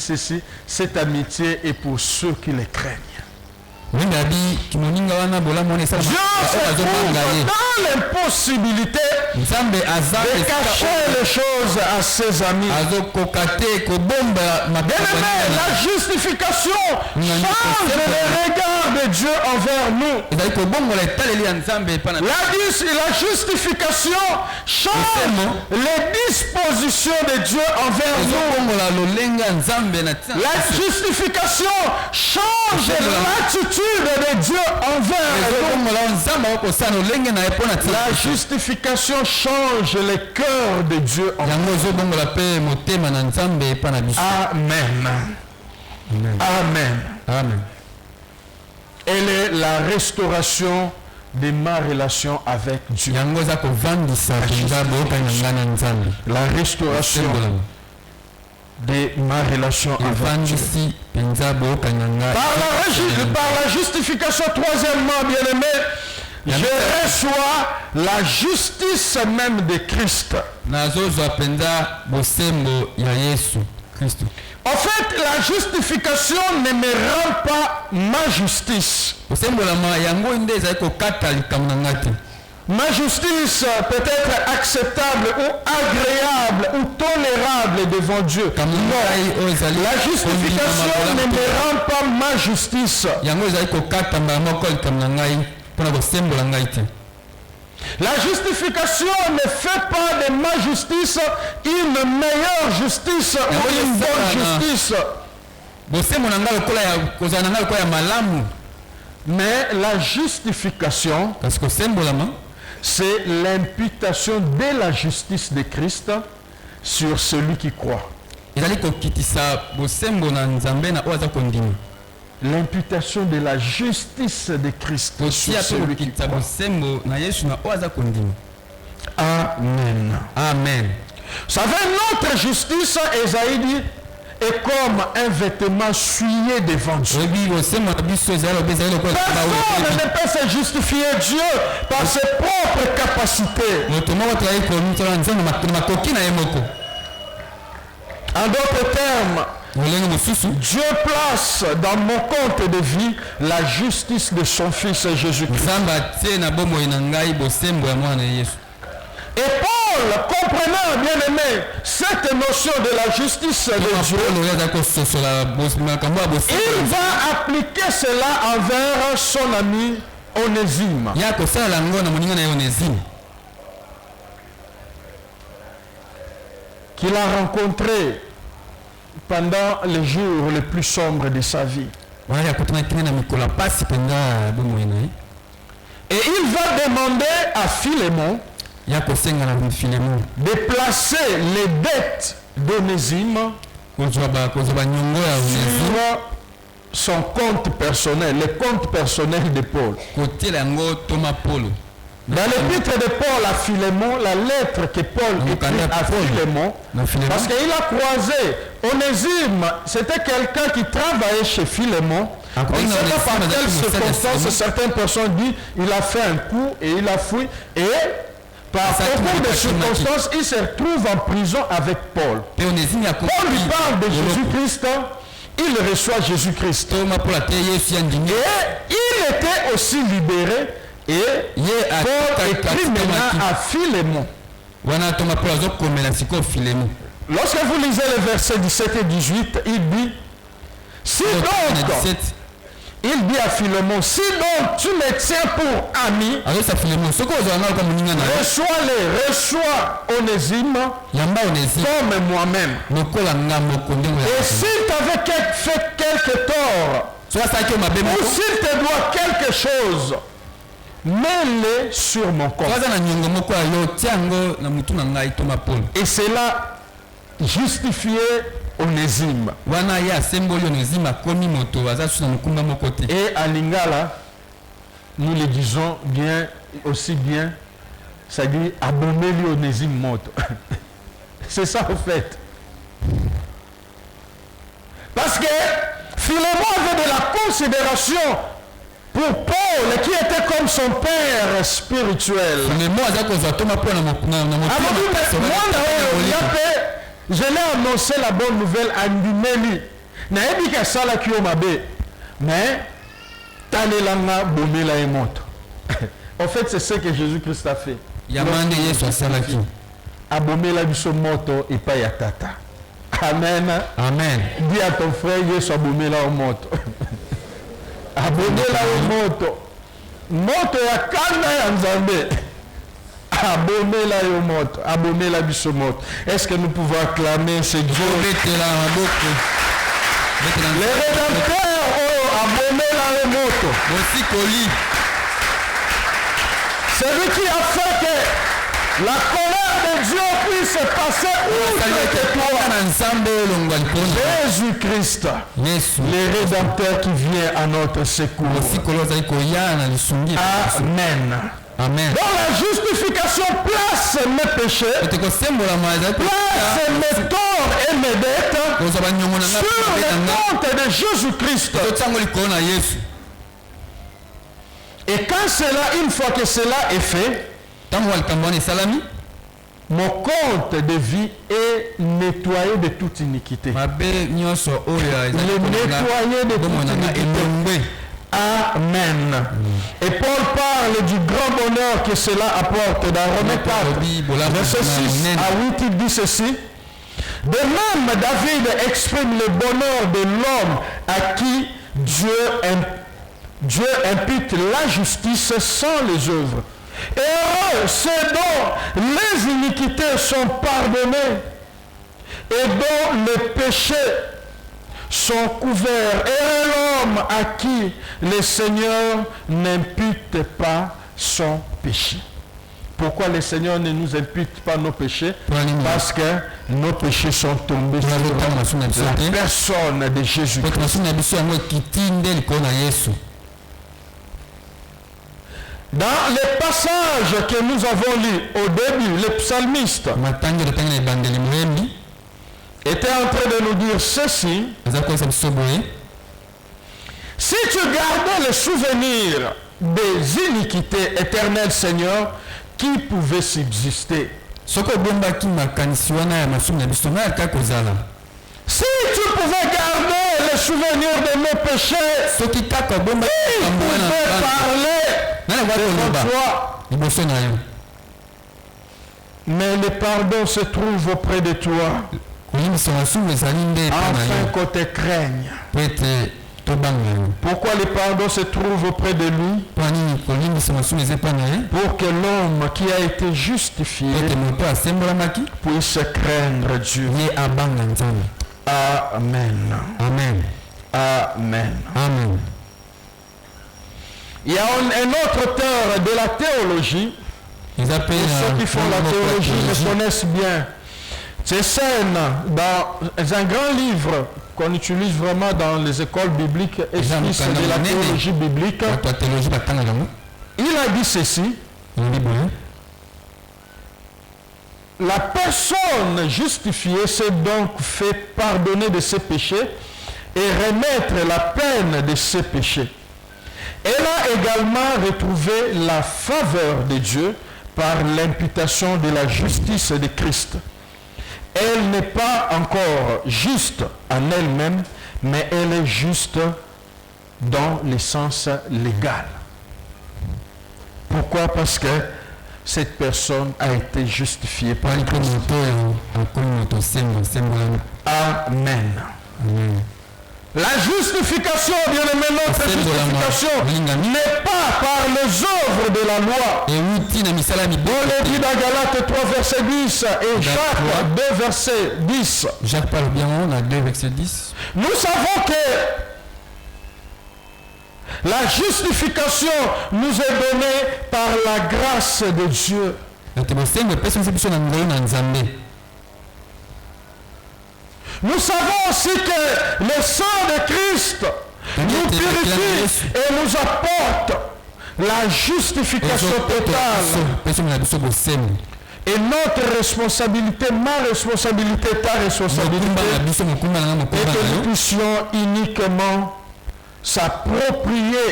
ceci, cette amitié est pour ceux qui les craignent. Dieu se trouve dans l'impossibilité de cacher les choses à ses amis. La justification change le regard de Dieu envers nous. La justification change les dispositions de Dieu envers nous. La justification change l'attitude de Dieu envers nous. La justification change le cœur de Dieu envers nous. Amen. Amen. Amen. Elle est la restauration de ma relation avec Dieu. La restauration de ma relation avec Dieu. Par la justification, troisièmement, bien-aimé, je reçois la justice même de Christ. Kristo. En fait, la justification ne me rend pas ma justice. Kosembolama yango nde ezali kokata likambo na ngai te. Ma justice peut être acceptable ou agréable ou tolérable devant Dieu. Non, la justification ne me rend pas ma justice. La justification ne fait pas de ma justice une meilleure justice ou une bonne justice. Mais la justification, c'est l'imputation de la justice de Christ sur celui qui croit. L'imputation de la justice de Christ sur celui qui croit. Amen. Amen. Vous savez, notre justice, Esaïe dit, est comme un vêtement souillé devant Dieu. Personne ne peut se justifier Dieu par ses propres capacités. En d'autres termes, Dieu place dans mon compte de vie la justice de son Fils Jésus-Christ. Et Paul, comprenant, bien aimé, cette notion de la justice de Dieu, il va appliquer cela envers son ami Onésime. Qu'il a rencontré pendant les jours les plus sombres de sa vie. Et il va demander à Philémon de placer les dettes d'Onésime sur son compte personnel, le compte personnel de Paul. Dans l'épître de Paul à Philémon, la lettre que Paul écrit à Philémon, parce qu'il a croisé Onésime, c'était quelqu'un qui travaillait chez Philémon. On ne sait pas par quelles circonstances, certaines personnes disent il a fait un coup et il a fui, et par beaucoup de circonstances, il se retrouve en prison avec Paul. Paul lui parle de Jésus-Christ, il reçoit Jésus-Christ. Et il était aussi libéré. Et Paul écrit maintenant à Philémon. Lorsque vous lisez les versets 17 et 18, il dit, si donc, il dit à Philémon, si donc tu me tiens pour ami, reçois Onésime comme moi-même. Et s'il t'avait fait quelque tort, ou s'il te doit quelque chose, mets-le sur mon compte. Et c'est là justifier Onésime. Et à Lingala, nous le disons bien, aussi bien, ça dit abonnez-lui Onésime moto. C'est ça en fait. Parce que Philémon avait de la considération pour Paul, qui était comme son père spirituel. Je l'ai annoncé la bonne nouvelle à Ndimeli. Naebika sala kiyomabe. Mais Tanelanga bomela emoto. En fait, c'est ce que Jésus-Christ a fait. Abomela biso moto et pas yatata. Amen. Amen. Dis à ton frère Yesu abomela o moto. Abomela o moto. Moto ya kanda ya Nzambe. Abomela yo moto. Abomela biso moto. Est-ce que nous pouvons acclamer ce Dieu? Le rédempteur abomela yo moto. Celui qui a fait que la colère de Dieu puisse passer outre toi. Jésus-Christ, le rédempteur qui vient à notre secours. Amen. Amen. Donc la justification place mes péchés, place mes torts et mes dettes sur le compte de Jésus-Christ. Et quand cela, une fois que cela est fait, mon compte de vie est nettoyé de toute iniquité. mabe nyonso oyo Il est nettoyé de toute iniquité. elongwe. Amen. Et Paul parle du grand bonheur que cela apporte dans Romains 4, verset 6 à 8, il dit ceci. De même, David exprime le bonheur de l'homme à qui Dieu impute la justice sans les œuvres. Et heureux ceux dont les iniquités sont pardonnées et dont les péchés sont couverts. Et l'homme à qui le Seigneur n'impute pas son péché. Pourquoi le Seigneur ne nous impute pas nos péchés? Parce que nos péchés sont tombés sur la personne de Jésus-Christ. Dans les passages que nous avons lus au début, le psalmiste était en train de nous dire ceci. Si tu gardais le souvenir des iniquités éternelles, Seigneur, qui pouvait subsister? Si tu pouvais garder le souvenir de nos péchés, qui pouvait parler devant toi? Mais le pardon se trouve auprès de toi, afin qu'on te craigne. Pourquoi le pardon se trouve auprès de lui? Pour que l'homme qui a été justifié puisse craindre Dieu. Amen. Amen. Amen. Amen. Il y a un autre auteur de la théologie, et ceux qui font la théologie le connaissent bien. C'est scène dans un grand livre qu'on utilise vraiment dans les écoles bibliques et de la théologie biblique. Il a dit ceci. La personne justifiée s'est donc fait pardonner de ses péchés et remettre la peine de ses péchés. Elle a également retrouvé la faveur de Dieu par l'imputation de la justice de Christ. Elle n'est pas encore juste en elle-même, mais elle est juste dans le sens légal. Pourquoi? Parce que cette personne a été justifiée par Christ. Amen. La justification, bien aimé, notre justification n'est pas par les œuvres de la loi. On le dit dans Galates 3, verset 10 et Jacques 2, verset 10. Jacques parle bien, on a 2, verset 10. Nous savons que la justification nous est donnée par la grâce de Dieu. Nous savons aussi que le sang de Christ nous purifie et nous apporte la justification totale. Et notre responsabilité, ma responsabilité, ta responsabilité, est que nous puissions uniquement s'approprier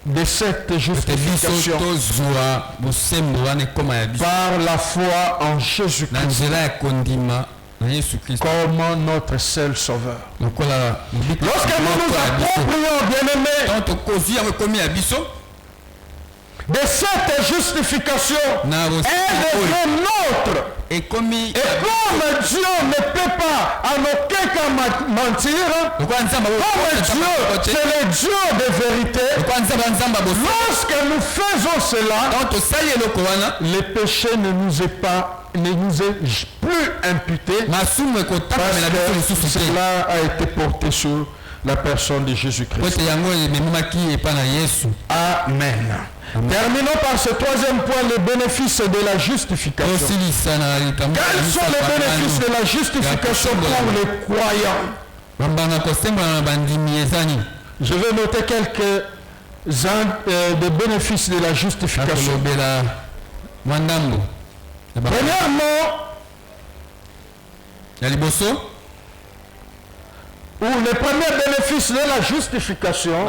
de cette justification par la foi en Jésus-Christ comme notre seul sauveur. Lorsque nous nous approprions, bien-aimés, de cette justification, elle devient nôtre. Et comme Dieu ne peut pas en aucun cas mentir, comme Dieu, c'est le Dieu de vérité, lorsque nous faisons cela, le péché ne nous est plus imputé, parce que cela a été porté sur la personne de Jésus-Christ. Amen. Terminons par ce troisième point, les bénéfices de la justification. Quels sont les bénéfices de la justification pour les croyants? Je vais noter quelques-uns des bénéfices de la justification. Premièrement, le premier bénéfice de la justification,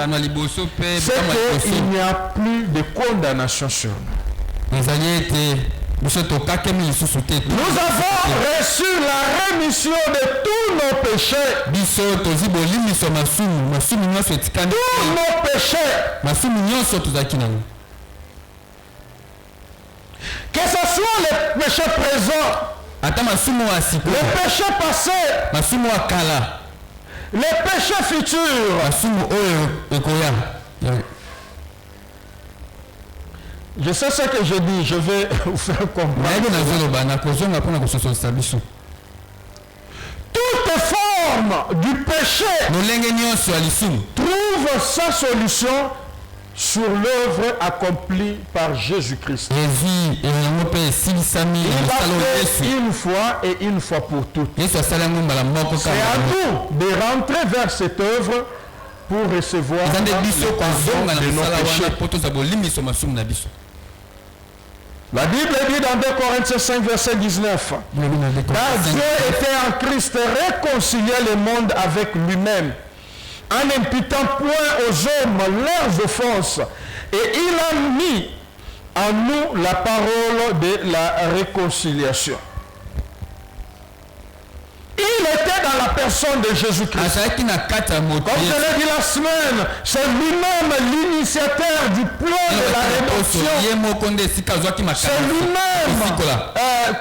c'est qu'il n'y a plus de condamnation sur nous. Nous avons reçu la rémission de tous nos péchés. Tous nos péchés. Que ce soit les péchés présents, les péchés passés, les péchés futurs. Je sais ce que je dis, je vais vous faire comprendre. Toute forme du péché trouve sa solution sur l'œuvre accomplie par Jésus-Christ. Il l'a fait une fois et une fois pour toutes. C'est à nous de rentrer vers cette œuvre pour recevoir le pardon de nos péchés. La Bible dit dans 2 Corinthiens 5, verset 19, car Dieu était en Christ réconcilié le monde avec lui-même, en n'imputant point aux hommes leurs offenses, et il a mis en nous la parole de la réconciliation. Il était dans la personne de Jésus-Christ. Comme je l'ai dit la semaine, c'est lui-même l'initiateur du plan de la rédemption. C'est lui-même,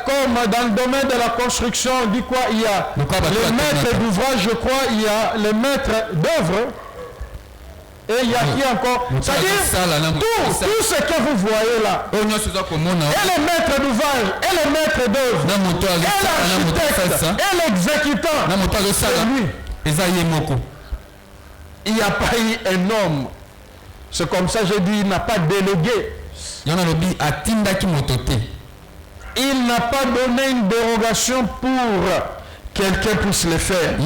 comme dans le domaine de la construction, on dit quoi? Il y a le maître d'ouvrage, je crois, il y a le maître d'œuvre. Et il y a qui encore? C'est-à-dire, tout ce que vous voyez là, et le maître d'ouvrage, et le maître d'œuvre, et l'architecte, et l'exécutant, c'est lui. Il n'y a pas eu un homme. C'est comme ça que je dis, il n'a pas délégué. Il n'a pas donné une dérogation pour quelqu'un puisse le faire. Et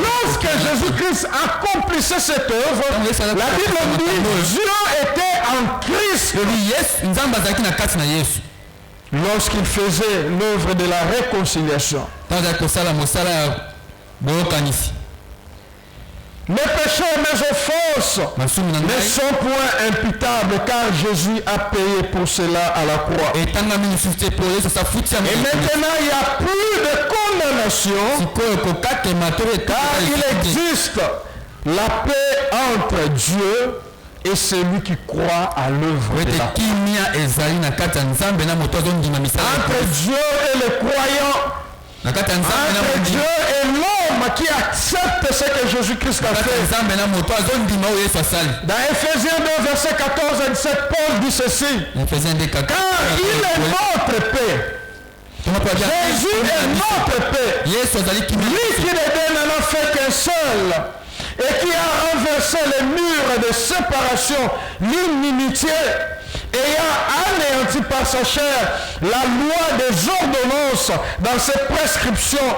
lorsque Jésus-Christ accomplissait cette œuvre, la Bible dit Dieu était en Christ. Lorsqu'il faisait l'œuvre de la réconciliation. Mes péchés et mes offenses ne sont point imputables car Jésus a payé pour cela à la croix. Et maintenant il n'y a plus de condamnation car il existe la paix entre Dieu et celui qui croit à l'œuvre de la croix. Entre Dieu et le croyant, entre Dieu et l'homme qui accepte ce que Jésus-Christ a fait. Dans Ephésiens 2, verset 14 et 17, Paul dit ceci. Car il est notre paix. Jésus est notre paix. Lui qui n'en a fait qu'un seul et qui a renversé les murs de séparation, l'inimitié, ayant anéanti par sa chair la loi des ordonnances dans ses prescriptions,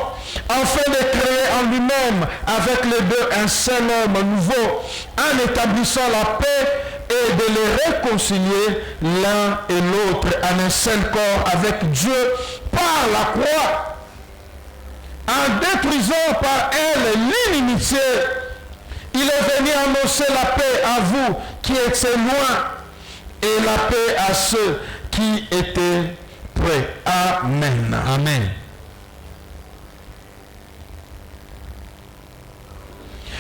afin de créer en lui-même avec les deux un seul homme nouveau, en établissant la paix et de les réconcilier l'un et l'autre en un seul corps avec Dieu par la croix, en détruisant par elle l'inimitié. Il est venu annoncer la paix à vous qui étiez loin et la paix à ceux qui étaient près. Amen. Amen.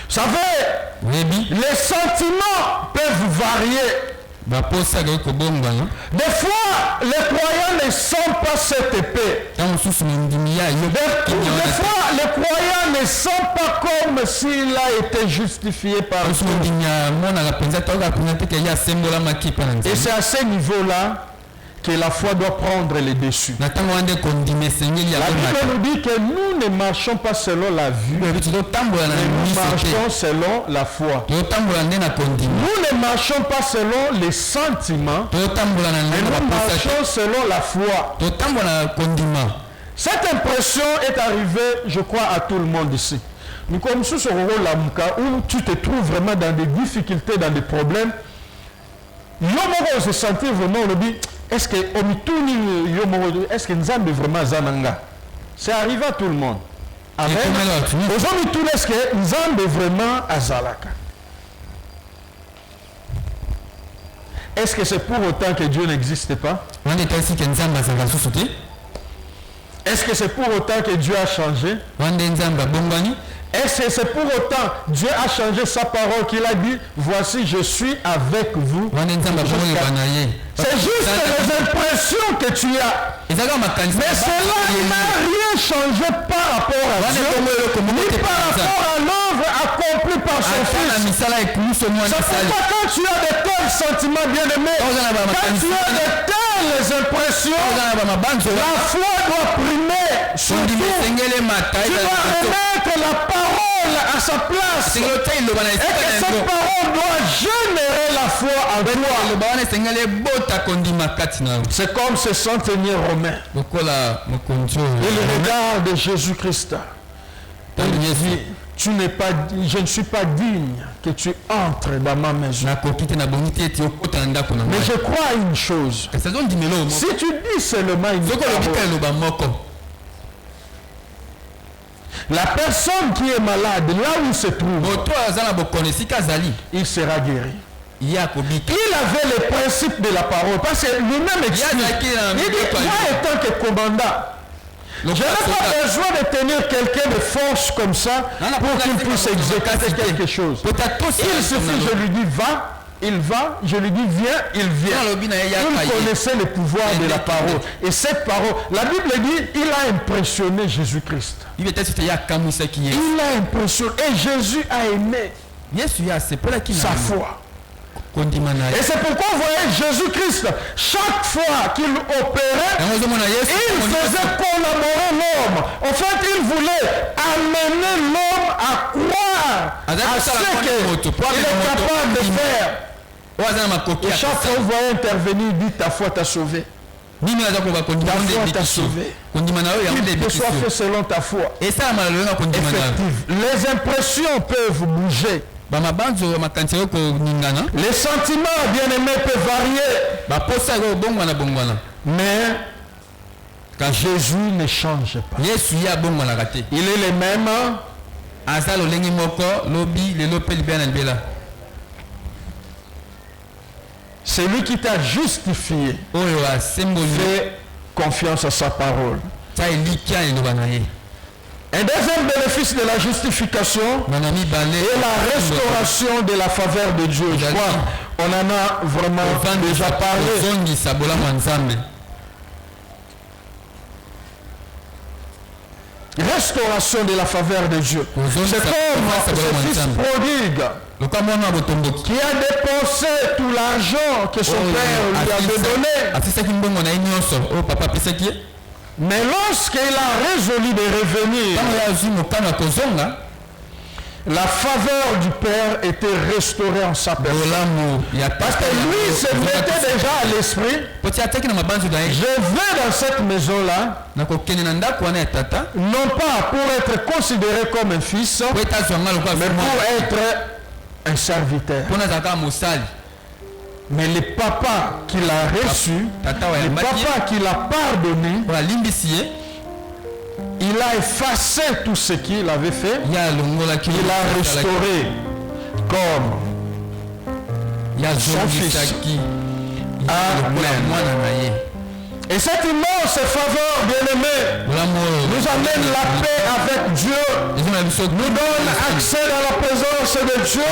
Vous savez, les sentiments peuvent varier. Des fois, les croyants ne sentent pas cette épée. Des fois, les croyants ne sentent pas comme s'il a été justifié par Dieu. Et c'est à ce niveau-là que la foi doit prendre les dessus. La Bible nous dit que nous ne marchons pas selon la vue, mais nous marchons selon la foi. Nous ne marchons pas selon les sentiments, mais nous marchons selon la foi. Cette impression est arrivée, je crois, à tout le monde ici. Nous comme sous ce rôle là, où tu te trouves vraiment dans des difficultés, dans des problèmes, on se sentir vraiment, on dit, est-ce que Nzambe vraiment Zananga? C'est arrivé à tout le monde. Amen. Aujourd'hui, est-ce que Nzambe vraiment Azalaka? Est-ce que c'est pour autant que Dieu n'existe pas? Est-ce que c'est pour autant que Dieu a changé? Est-ce que c'est pour autant Dieu a changé sa parole qu'il a dit, voici je suis avec vous? C'est juste les impressions que tu as. Mais cela n'a rien changé par rapport à Dieu, ni par rapport à l'œuvre accomplie par son Fils. C'est pourquoi quand tu as de tels sentiments bien-aimés, quand tu as de telles impressions, la foi doit primer sur tout. Tu dois remettre la parole à sa place. Et que cette parole doit générer la foi en toi. C'est comme ce centenier romain. Il regarde Jésus-Christ. Il dit, je ne suis pas digne que tu entres dans ma maison. Mais je crois à une chose. Si tu dis seulement une parole, la personne qui est malade, là où il se trouve, il sera guéri. Il avait les principes de la parole, parce que lui-même explique. Il dit, moi étant que commandant, je n'ai pas besoin de tenir quelqu'un de force comme ça pour qu'il puisse exécuter quelque chose. Il suffit, je lui dis va, il va, je lui dis viens, il vient. Il connaissait le pouvoir de la parole. Et cette parole, la Bible dit, il a impressionné Jésus-Christ. Il a impressionné. Et Jésus a aimé sa foi. Et c'est pourquoi vous voyez Jésus-Christ, chaque fois qu'il opérait, il faisait collaborer l'homme. En fait, il voulait amener l'homme à croire à ce qu'il est capable de faire. Et chaque fois que vous voyez intervenir, il dit ta foi t'a sauvé. Ta foi t'a sauvé. Qu'il te soit fait selon ta foi. Effective. Les impressions peuvent bouger. Les sentiments bien-aimés peuvent varier. Mais quand Jésus ne change pas. Il est le même. C'est lui qui t'a justifié. Fais confiance à sa parole. Un deuxième bénéfice de la justification est la restauration de la faveur de Dieu. Je crois on en a vraiment déjà parlé. Restauration de la faveur de Dieu. C'est comme ce fils prodigue qui a dépensé tout l'argent que son père lui avait donné. Mais lorsqu'il a résolu de revenir, la faveur du Père était restaurée en sa personne. Parce que lui se mettait déjà à l'esprit, je vais dans cette maison-là, non pas pour être considéré comme un fils, mais pour être un serviteur. Mais le papa qui l'a reçu, le papa qui l'a pardonné, il a effacé tout ce qu'il avait fait. Il a restauré comme son fils. Amen. Et cette immense faveur, bien-aimé, nous amène la paix avec Dieu, nous donne accès dans la présence de Dieu,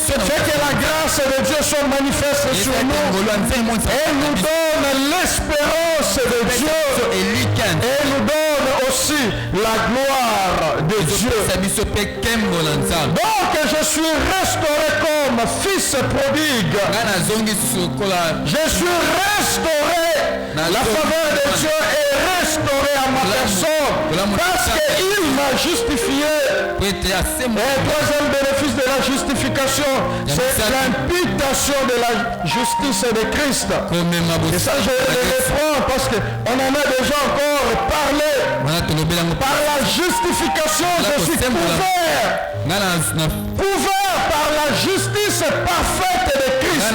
fait que la grâce de Dieu soit manifeste sur nous, et nous donne l'espérance de Dieu, et nous donne aussi la gloire de Dieu. Donc je suis restauré comme fils prodigue, je suis restauré. La faveur de Dieu est restaurée à ma personne parce qu'il m'a justifié. Et le troisième bénéfice de la justification, c'est l'imputation de la justice de Christ. Et ça, je le reprends parce qu'on en a déjà encore parlé. Par la justification, je suis couvert. Couvert par la justice parfaite de Christ.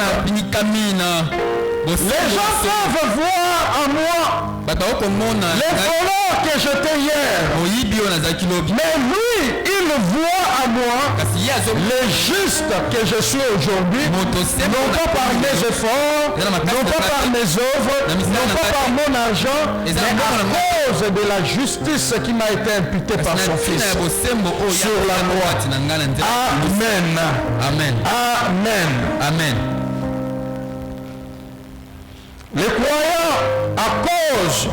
Les gens peuvent voir en moi les voleurs que j'étais hier. Mais lui, il voit en moi, kasi ye le juste que je suis aujourd'hui, non pas par mes efforts, non pas par mes œuvres, non pas par mon argent, mais à cause de la justice qui m'a été imputée par son Fils sur la loi. Amen. Amen. Amen. Amen. Les croyants, à cause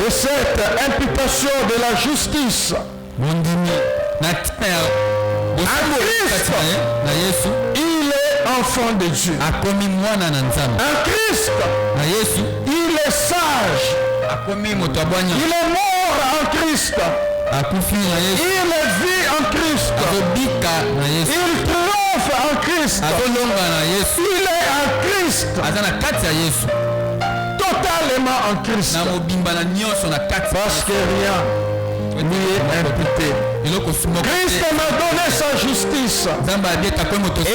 de cette imputation de la justice, il est enfant de Dieu. En Christ, il est sage. Il est mort en Christ. Il vit en Christ. Il triomphe en Christ. Il est en Christ. Totalement en Christ. Parce que rien n'y est imputé. Christ m'a donné sa justice. Et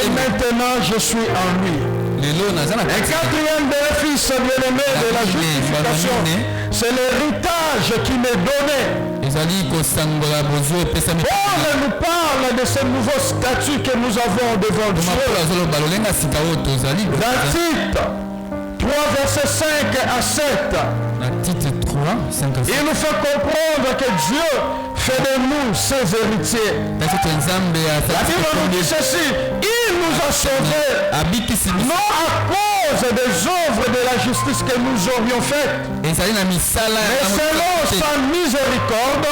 maintenant je suis en lui. Un quatrième bénéfice bien-aimé de la justification, c'est l'héritage qui m'est donné. Paul nous parle de ce nouveau statut que nous avons devant Dieu. Dans Tite 3, versets 5 à 7. Il nous fait comprendre que Dieu fait de nous ses héritiers. La Bible nous dit ceci: il nous a sauvés, non à cause des œuvres de la justice que nous aurions faites, mais selon sa miséricorde,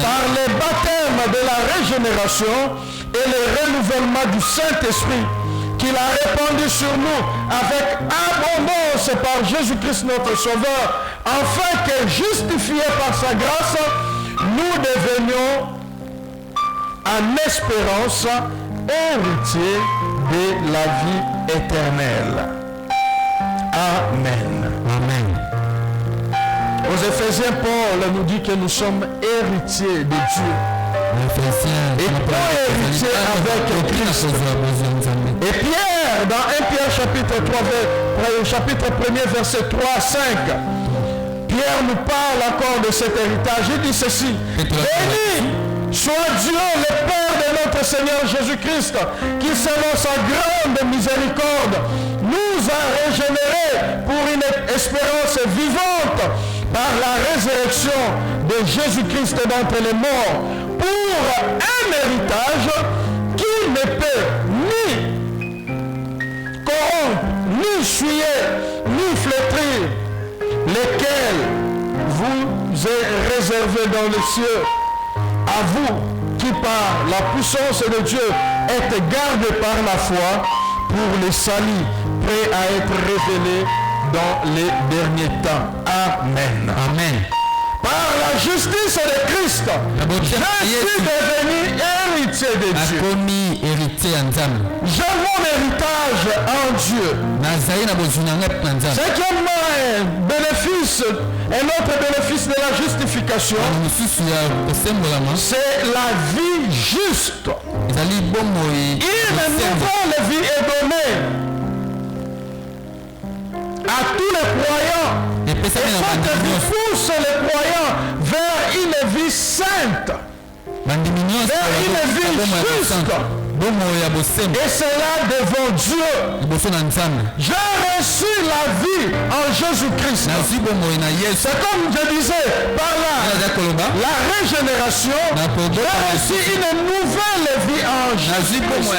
par le baptême de la régénération et le renouvellement du Saint-Esprit, qu'il a répandu sur nous avec abondance par Jésus-Christ notre Sauveur, afin que, justifiés par sa grâce, nous devenions en espérance héritiers de la vie éternelle. Amen. Amen. Aux Éphésiens, Paul nous dit que nous sommes héritiers de Dieu. Et co-héritiers avec Christ. Et Pierre, dans 1 Pierre chapitre 1er, verset 3 à 5, Pierre nous parle encore de cet héritage. Il dit ceci: béni soit Dieu, le Père de notre Seigneur Jésus-Christ, qui selon sa grande miséricorde nous a régénérés pour une espérance vivante par la résurrection de Jésus-Christ d'entre les morts, pour un héritage qui ne peut ni corrompre, ni souiller, ni flétrir, lequel vous est réservé dans les cieux, à vous qui par la puissance de Dieu êtes gardés par la foi pour les saluts prêts à être révélés dans les derniers temps. Amen. Amen. Par la justice de Christ, je suis devenu héritier de Dieu. J'ai mon héritage en Dieu. Cinquièmement, bénéfice, un autre bénéfice de la justification, c'est la vie juste. Une nouvelle vie est donnée à tous les croyants. Et cette vie pousse les croyants vers une vie sainte, vers une vie juste. Et cela devant Dieu. J'ai reçu la vie en Jésus-Christ. C'est comme je disais, par la régénération, j'ai reçu une nouvelle vie en Jésus-Christ.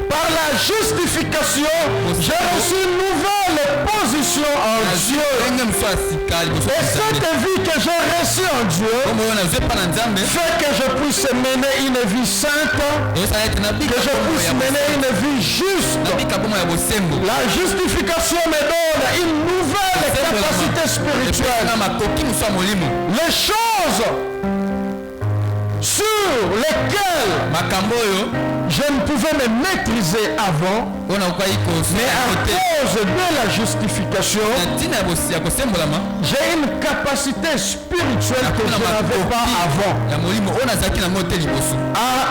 Par la justification, j'ai reçu une nouvelle position en Dieu. Et cette vie que j'ai reçue en Dieu fait que je puisse mener une vie sainte, que je puisse mener une vie juste. La justification me donne une nouvelle capacité spirituelle. Les choses sur lesquelles je ne pouvais me maîtriser avant, mais à cause de la justification, j'ai une capacité spirituelle que je n'avais pas avant.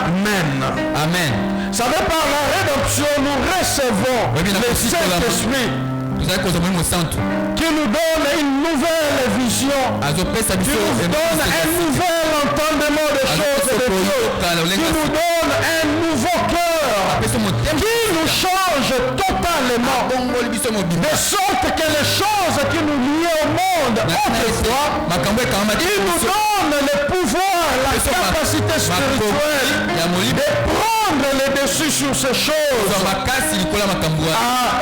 Amen. Amen. Ça veut par la rédemption, nous recevons le Saint-Esprit. qui nous donne une nouvelle vision, qui nous donne un nouvel entendement des choses de Dieu, qui nous donne un nouveau cœur, qui nous change totalement, de sorte que les choses qui nous liaient au monde autrefois, il nous donne le pouvoir, la capacité spirituelle de prendre le dessus sur ces choses.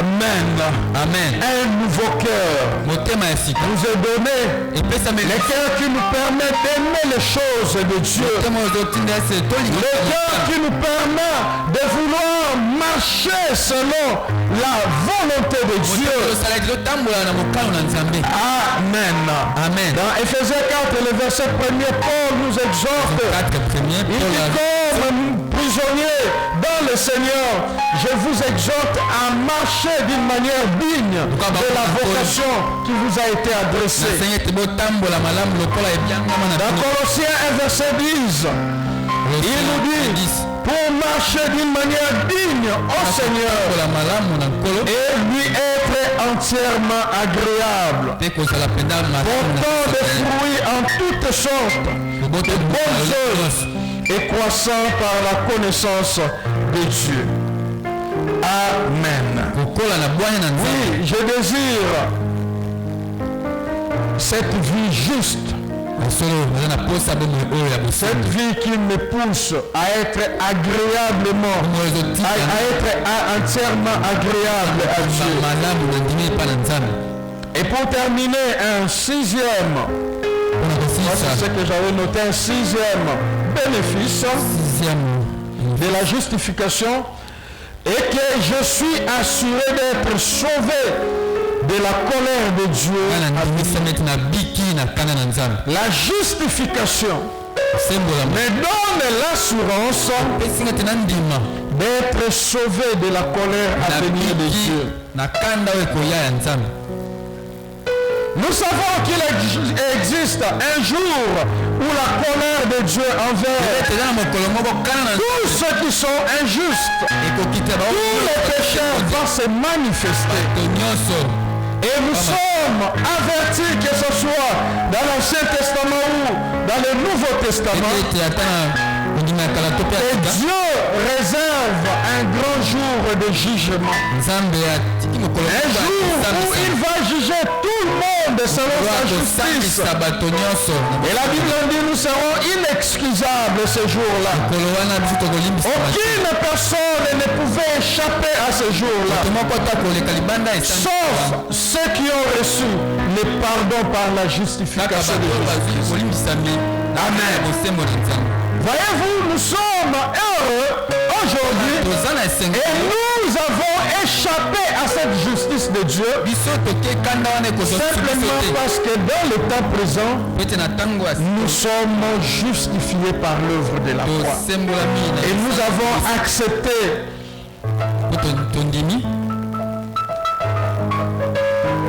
Amen. Un nouveau cœur nous est donné, le cœur qui nous permet d'aimer les choses de Dieu, le cœur qui nous permet de vouloir marcher selon la volonté de Dieu. Amen. Dans Ephésiens 4, le verset 1er, Paul nous exhorte. Il dit comme prisonnier dans le Seigneur, je vous exhorte à marcher d'une manière digne de la vocation qui vous a été adressée. Dans Colossiens 1, verset 10, il nous dit, pour marcher d'une manière digne au Seigneur et lui être entièrement agréable, portant des fruits en toutes sortes de bonnes œuvres et croissant par la connaissance de Dieu. Amen. Oui, je désire cette vie juste. Cette vie qui me pousse à être agréablement, à être entièrement agréable à Dieu. Et pour terminer, un sixième, c'est ce que j'avais noté, un sixième bénéfice de la justification est que je suis assuré d'être sauvé de la colère de Dieu. La justification me donne l'assurance d'être sauvé de la colère à venir de Dieu. Nous savons qu'il existe un jour où la colère de Dieu envers tous ceux qui sont injustes, tous les pécheurs vont se manifester. Et nous sommes avertis, que ce soit dans l'Ancien Testament ou dans le Nouveau Testament, que Dieu réserve un grand jour de jugement. Un jour où il va juger tout le monde selon sa justice. Et la Bible dit nous serons inexcusables ce jour-là. Aucune personne ne pouvait échapper à ce jour-là, sauf ceux qui ont reçu le pardon par la justification de Jésus. Amen. Voyez-vous, nous sommes heureux aujourd'hui et nous avons échappé à cette justice de Dieu simplement parce que dans le temps présent, nous sommes justifiés par l'œuvre de la foi. Et nous avons accepté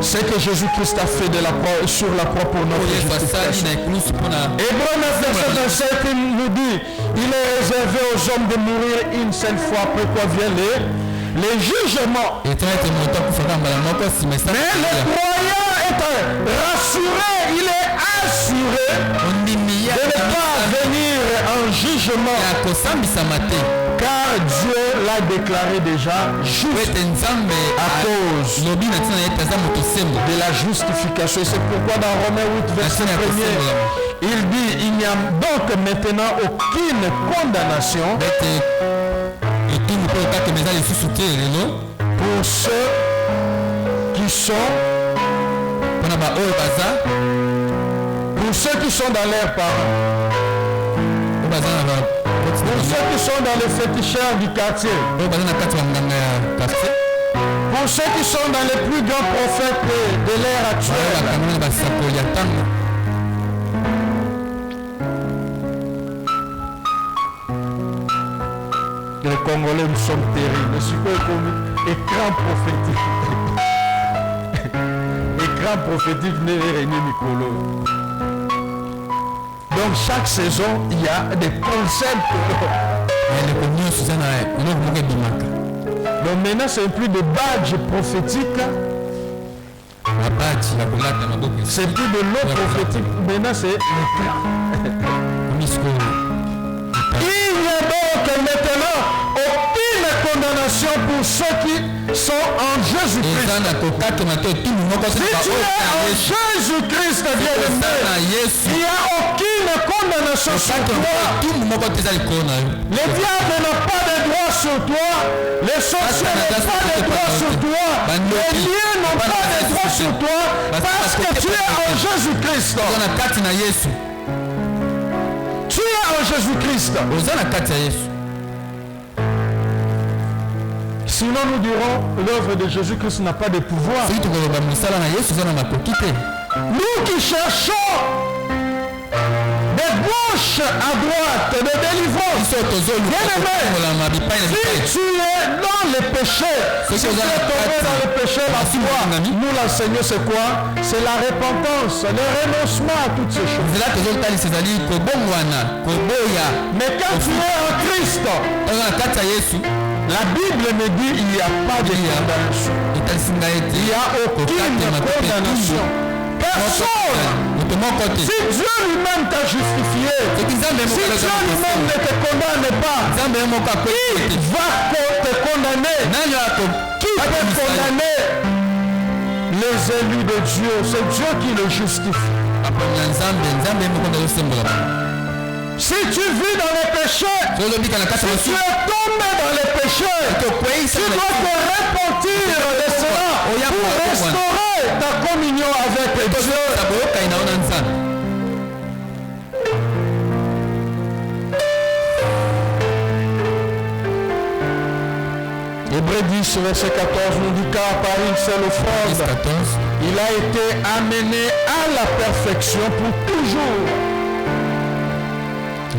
ce que Jésus-Christ a fait de la croix, sur la croix pour notre justification. Hébreux 9, verset 27 nous dit, il est réservé aux hommes de mourir une seule fois, après quoi vient les jugements. Mais le croyant est rassuré, il est assuré de ne pas venir en jugement, car Dieu l'a déclaré déjà juste à cause de la justification. C'est pourquoi dans Romains 8, verset 1er, il dit, il n'y a donc maintenant aucune condamnation pour ceux qui sont dans l'air parents, pour ceux qui sont dans les féticheurs du quartier, pour ceux qui sont dans les plus grands prophètes de l'ère actuelle. Les Congolais, nous sommes terribles. Je suis comme écran prophétique. Écran prophétique n'est rien Nicolo. Donc chaque saison, il y a des concepts. Donc maintenant, ce n'est plus des badges prophétiques, C'est plus de l'eau prophétique. Maintenant, c'est il n'y a donc maintenant aucune condamnation pour ceux qui sont en Jésus-Christ. Si tu es en Jésus-Christ, bien-aimé, il n'y a aucune condamnation sur toi. Le diable n'a pas de droit sur toi. Les sorciers n'ont pas de droit sur toi. Les lieux n'ont pas de droit sur toi. Parce que tu es en Jésus-Christ. Tu es en Jésus-Christ. Sinon nous dirons l'œuvre de Jésus-Christ n'a pas de pouvoir. Nous qui cherchons de gauche à droite, de délivrance. Bien-aimé, si tu es dans le péché, si tu es tombé dans le péché, la foi, nous l'enseignons c'est quoi? C'est la repentance, le renoncement à toutes ces choses. Mais quand tu es en Christ, la Bible me dit il n'y a pas de condamnation. Il n'y a aucune condamnation. Personne. Si Dieu lui-même t'a justifié, si Dieu lui-même ne te condamne pas, qui va te condamner? Qui peut condamner les élus de Dieu? C'est Dieu qui le justifie. Si tu vis dans les péchés, si tu es tombé dans les péchés, tu dois te repentir de cela pour restaurer ta communion avec Dieu. Hébreux 10, verset 14 nous dit car par une seule offrande, il a été amené à la perfection pour toujours.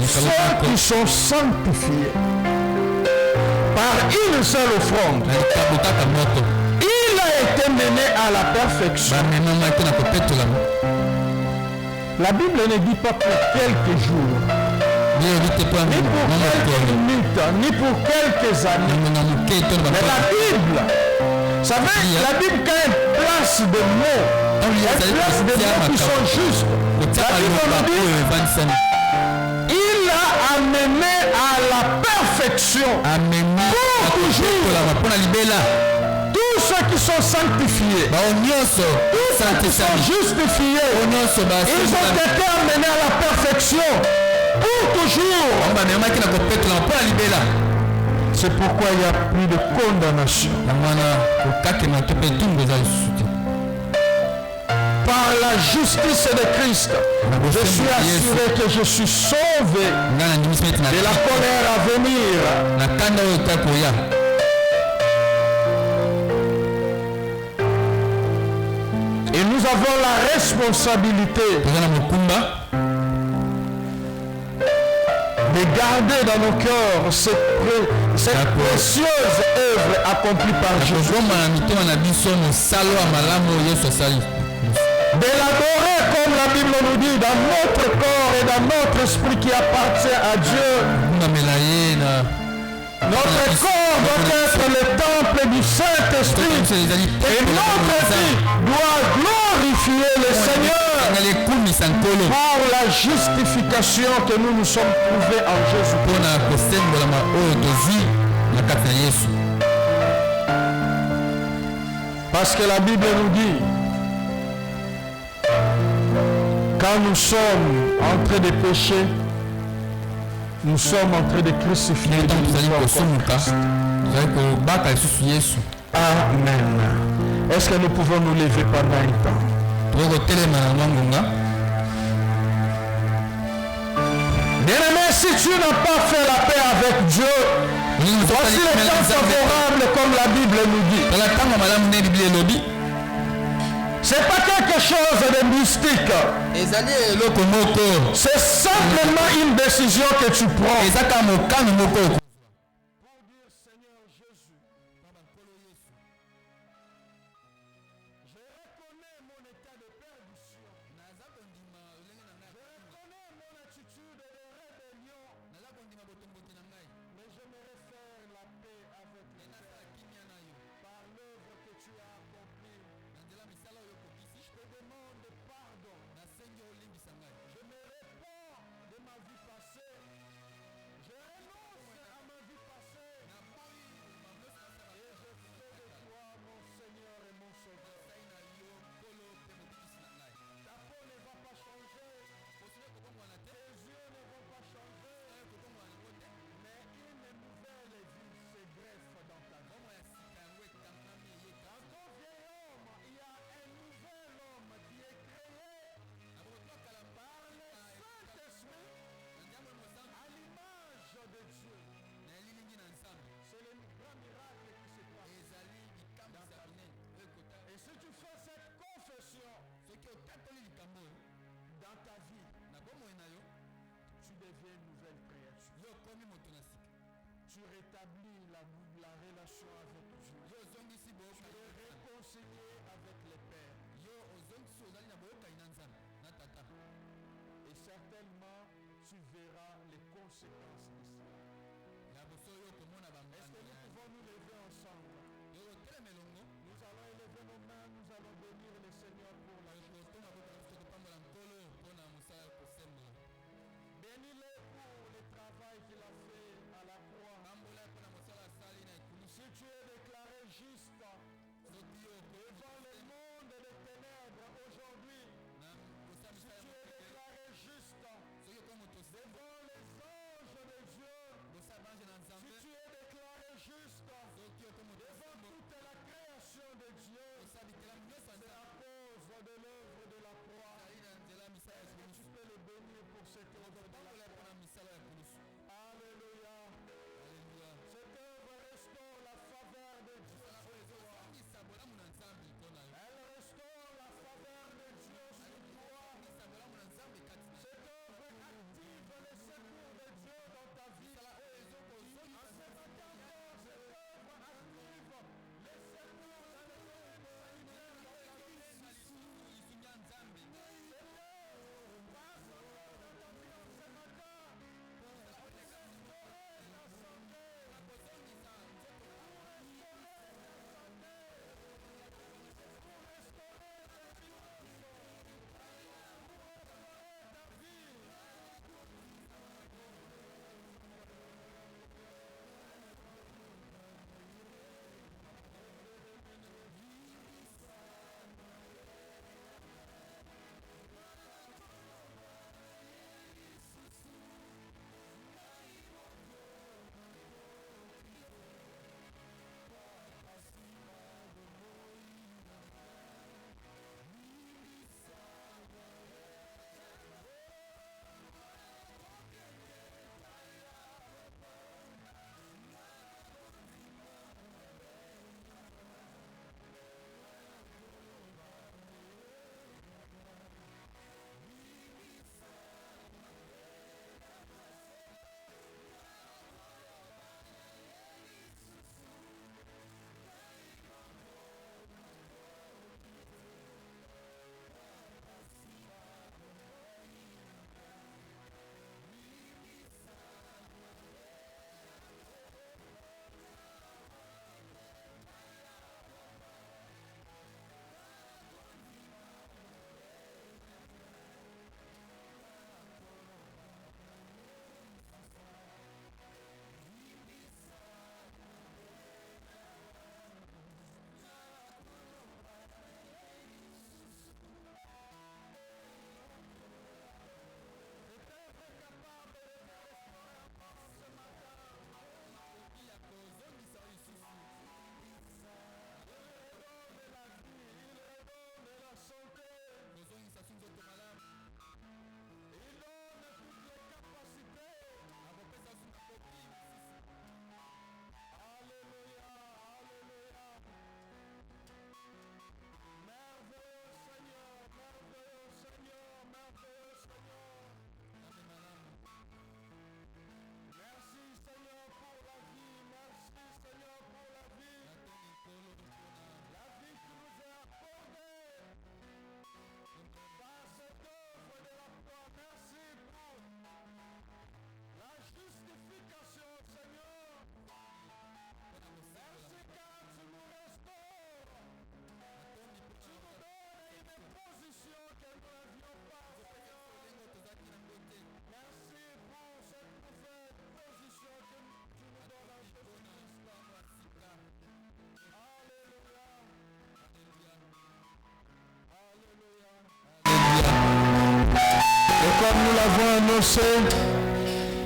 Ceux qui sont sanctifiés par une seule offrande, il a été mené à la perfection. La Bible ne dit pas pour quelques jours, ni pour quelques minutes, ni pour quelques années. Mais la Bible, vous savez, la Bible quand elle place des mots, elle place des mots qui sont justes. La Bible nous dit il a amené à la perfection pour toujours tous ceux qui sont sanctifiés, tous ceux qui sont justifiés, ils ont été amenés à la perfection pour toujours. C'est pourquoi il n'y a plus de condamnation. Par la justice de Christ, je suis assuré que je suis sauvé de la colère à venir. Et nous avons la responsabilité de garder dans nos cœurs cette précieuse œuvre accomplie par Jésus. De l'adorer comme la Bible nous dit dans notre corps et dans notre esprit qui appartient à Dieu. Notre corps doit être le temple du Saint-Esprit et notre vie doit glorifier le Seigneur pour la justification que nous nous sommes trouvés en Jésus. Parce que la Bible nous dit quand nous sommes en train de pécher, nous sommes en train de crucifier Christ. Amen. Est-ce que nous pouvons nous lever pendant un temps? Bien-aimé, si tu n'as pas fait la paix avec Dieu, voici le temps favorable comme la Bible nous dit. C'est pas quelque chose de mystique. C'est simplement une décision que tu prends. Par l'œuvre que tu as accomplie. rétablis la relation avec Dieu. Tu es réconcilié avec les pères. Et certainement, tu verras les conséquences de cela. Est-ce que nous pouvons nous lever ensemble? Nous allons élever nos mains, nous allons bénir le Seigneur pour la vie. Bénis-le pour le travail qu'il a fait à la croix. Si tu es déclaré juste devant le monde des ténèbres aujourd'hui, si tu es déclaré juste devant les anges de Dieu, si tu es déclaré juste devant toute la création de Dieu, c'est à cause de l'œuvre de la croix. Est-ce que tu peux le bénir pour cette œuvre de la croix? Alléluia. Cette œuvre restaure la faveur de Dieu sur toi. Elle restaure la faveur de Dieu sur toi. Cette œuvre active le secours de Dieu dans ta vie. En ce matin, cette œuvre active le secours de Dieu dans ta vie. Passe encore dans ta vie en ce matin. Pour restaurer ta santé. Pour restaurer ta santé. Pour restaurer ta finances. Pour restaurer ta vie. Comme nous l'avons annoncé,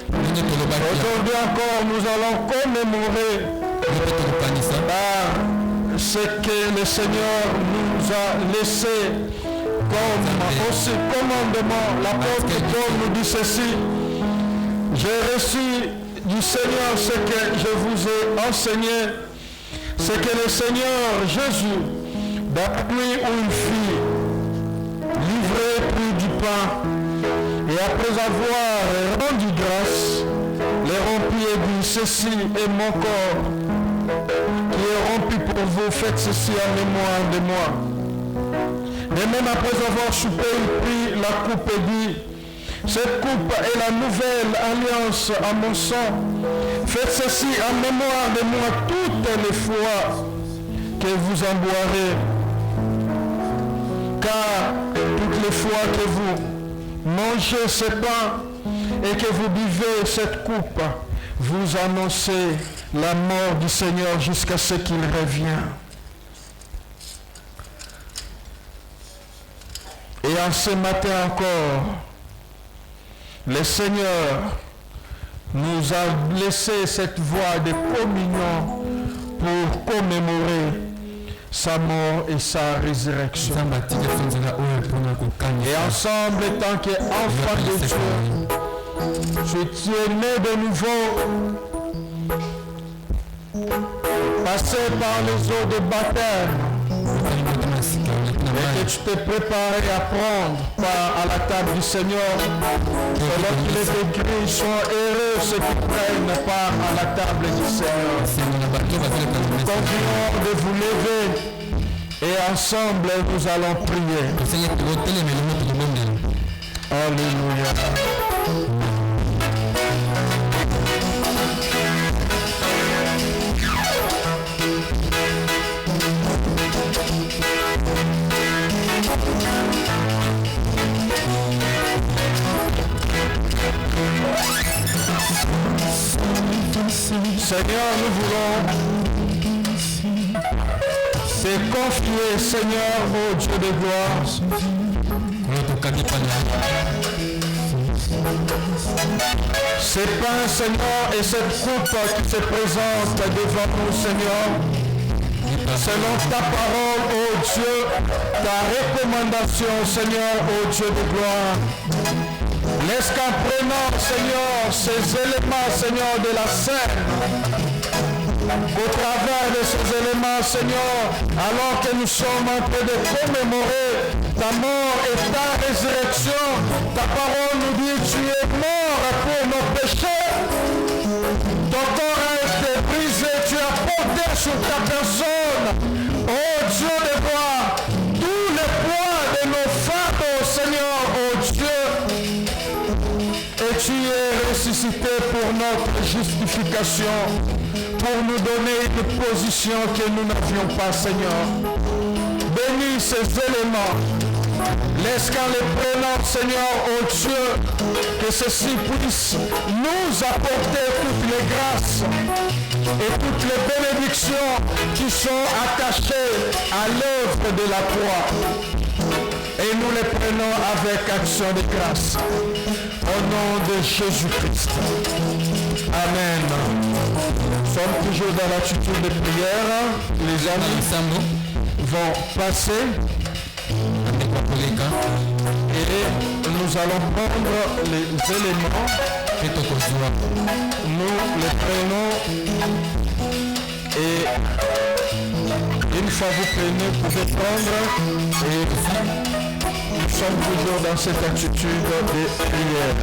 aujourd'hui encore nous allons commémorer ce que le Seigneur nous a laissé comme aussi commandement. L'apôtre Paul nous dit ceci: j'ai reçu du Seigneur ce que je vous ai enseigné, c'est que le Seigneur Jésus, dans la nuit où il fut livré, prit du pain, et après avoir rendu grâce, les remplit et dit, ceci est mon corps qui est rempli pour vous, faites ceci en mémoire de moi. Et même après avoir soupé, il prit la coupe et dit, cette coupe est la nouvelle alliance à mon sang. Faites ceci en mémoire de moi toutes les fois que vous en boirez. Car toutes les fois que vous mangez ce pain et que vous buvez cette coupe, vous annoncez la mort du Seigneur jusqu'à ce qu'il revienne. Et en ce matin encore, le Seigneur nous a laissé cette voie de communion pour commémorer sa mort et sa résurrection. Et ensemble, tant qu'enfant de Dieu, tu es né de nouveau, passé par les eaux de baptême, et que tu t'es préparé à prendre part à la table du Seigneur. Selon qu'il est écrit, soient heureux ceux qui prennent part à la table du Seigneur. Continuons de vous lever et ensemble nous allons prier. Alléluia. Seigneur, nous voulons te confier, Seigneur, ô Dieu de gloire, ces pains, Seigneur, et cette coupe qui se présente devant nous, Seigneur, selon ta parole, ô Dieu, ta recommandation, Seigneur, ô Dieu de gloire. Laisse qu'en prenant, Seigneur, ces éléments, Seigneur, de la scène, au travers de ces éléments, Seigneur, alors que nous sommes en train de commémorer ta mort et ta résurrection, ta parole nous dit, tu es mort pour nos péchés, ton corps a été brisé, tu as porté sur ta personne, oh Dieu de gloire, tout le poids de nos fardeaux, Seigneur, oh Dieu, et tu es ressuscité pour notre justification, pour nous donner une position que nous n'avions pas, Seigneur. Bénis ces éléments. Laisse qu'en les prenant, Seigneur, oh Dieu, que ceci puisse nous apporter toutes les grâces et toutes les bénédictions qui sont attachées à l'œuvre de la croix. Et nous les prenons avec action de grâce. Au nom de Jésus-Christ. Amen. Nous sommes toujours dans l'attitude de prière. Les amis vont passer. Et nous allons prendre les éléments. Nous les prenons. Et une fois vous prenez, vous pouvez prendre. Et nous sommes toujours dans cette attitude de prière.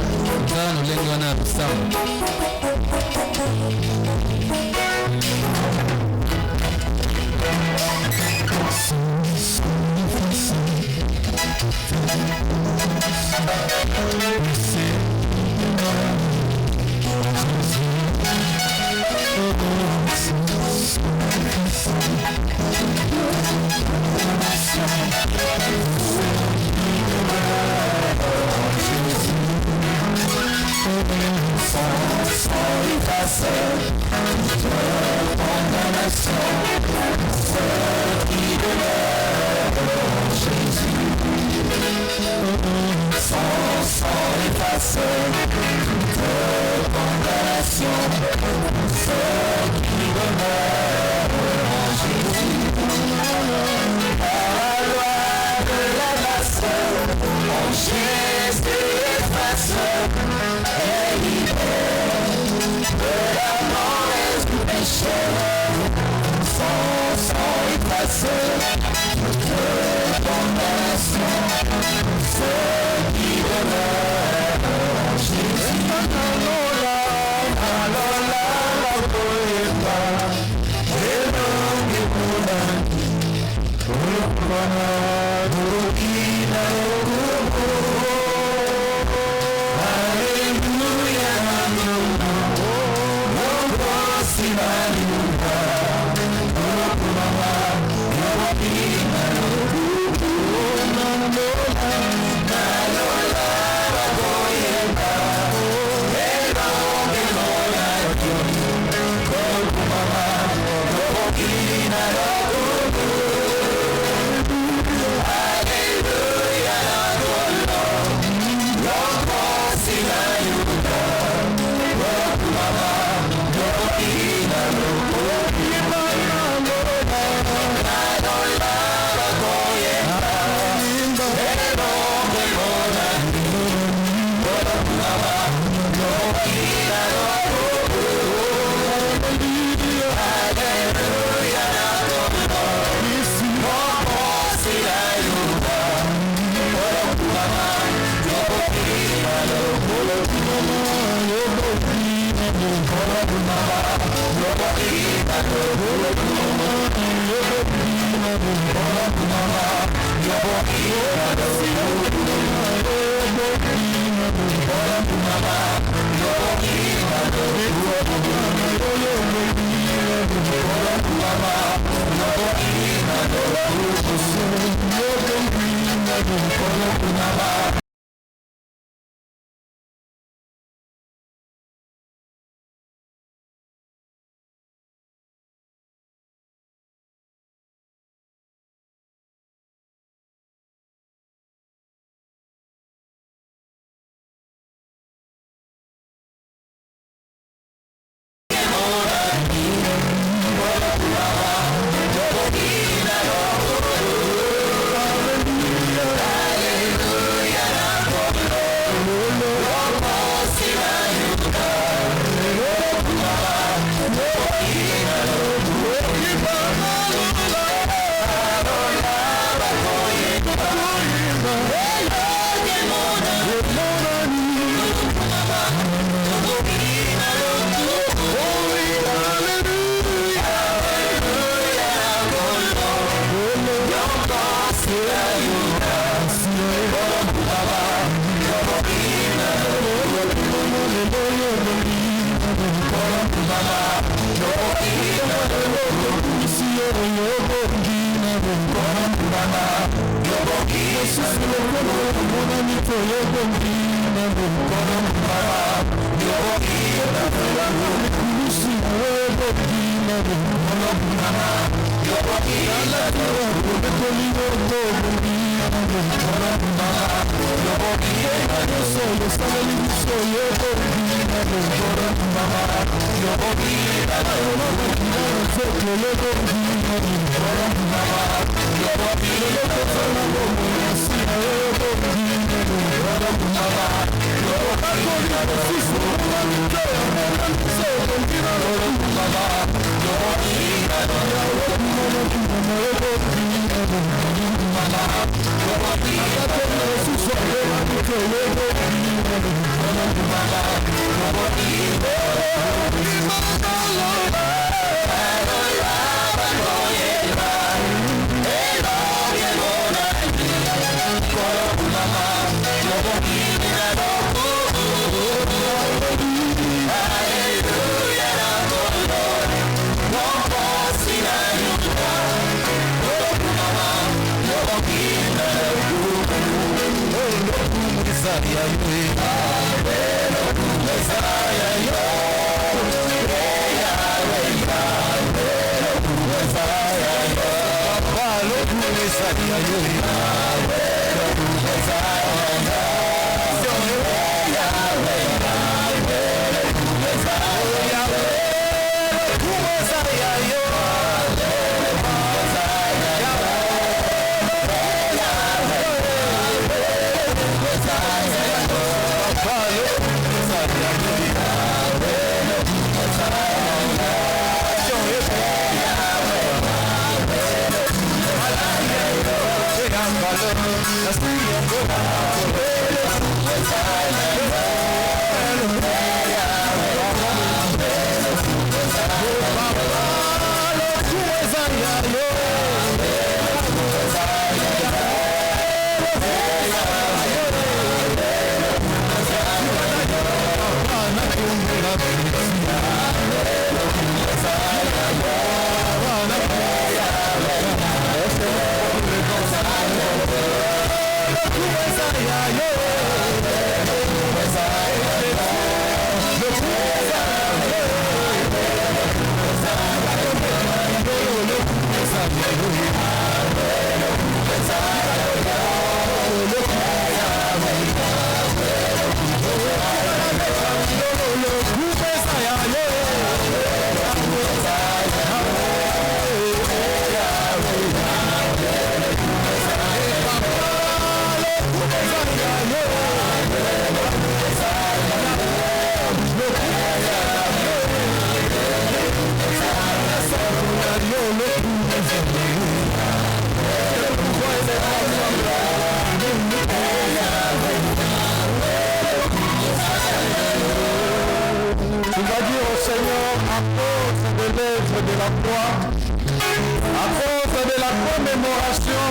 cause de l'œuvre de la croix, à cause de la commémoration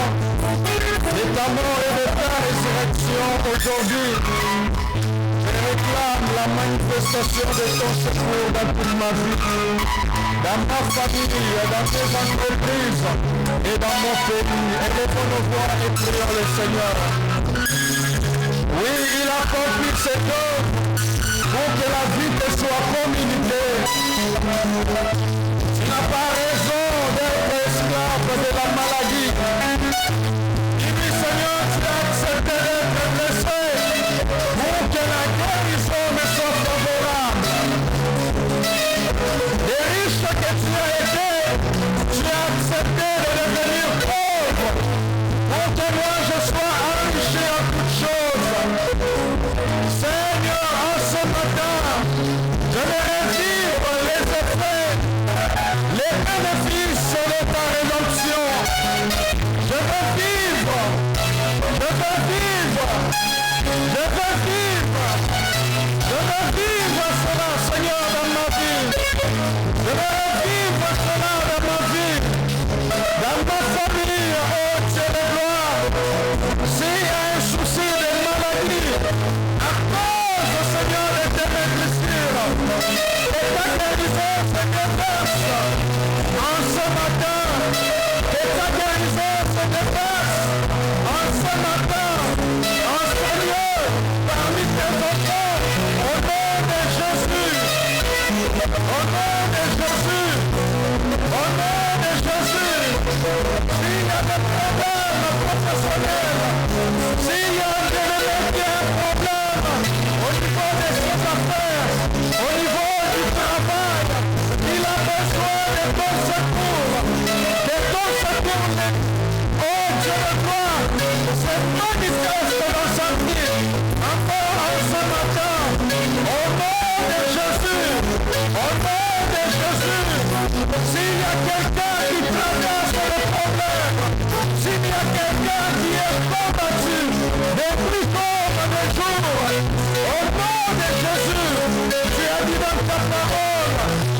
de ta mort et de ta résurrection aujourd'hui. Je réclame la manifestation de ton secours dans toute ma vie, dans ma famille, dans mes entreprises et dans mon pays. Élevons nos voix et prions le Seigneur. Oui, il a accompli cette œuvre pour que la vie te soit communiquée. Tu n'as pas raison d'être esclave de la maladie. Dis-lui, Seigneur, tu as accepté d'être blessé pour que la guérison me soit favorable. Les riches que tu as été, tu as accepté de devenir pauvre pour que moi je sois enrichi en toutes choses. Seigneur, en ce matin, je vais vivre les effets, les bénéfices de ta rédemption. Je veux vivre, je veux vivre, je veux vivre, je veux vivre cela, Seigneur, dans ma vie. Je veux vivre cela dans ma vie, dans ma famille, oh Dieu de gloire. S'il y a un souci de maladie, à cause, Seigneur, de tes blessures, et ta guérison se déverse en ce matin, et ta guérison se déverse en ce matin, en ce lieu, parmi tes enfants, au nom de Jésus, au nom de Jésus, au nom de Jésus. S'il y a des problèmes professionnels, s'il y a un problème au niveau de ses affaires, au niveau du travail, il a besoin de ton secours, de ton secours. Oh Dieu de gloire, c'est manifeste dans sa vie, encore en ce matin, au nom de Jésus, au nom de Jésus. S'il y a quelqu'un qui traverse le problème, s'il y a quelqu'un qui est combattu, des plus comme des jours, au nom de Jésus, tu as dit dans ta parole,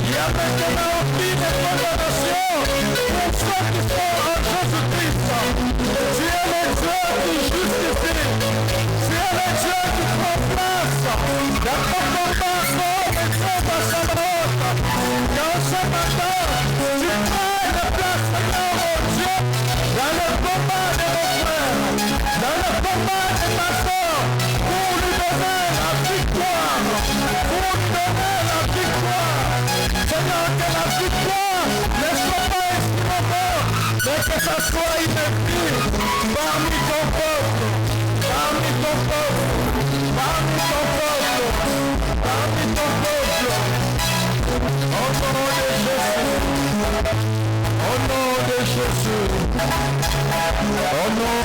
il y a maintenant aucune condamnation pour ceux qui sont en Jésus-Christ. Tu es le Dieu qui justifie, tu es le Dieu qui prend place dans ton combat comme et comme à sa mort. Dans ce matin, tu prends une place là, mon Dieu, dans le combat de mon frère, dans le combat de ma soeur, pour lui donner la victoire, pour lui donner la victoire. Seigneur, que la victoire ne soit pas estimable, mais que ça soit inactif parmi ton peuple, parmi ton peuple, parmi ton peuple, parmi ton peuple. Au nom de Jésus, au nom de Jésus, au nom.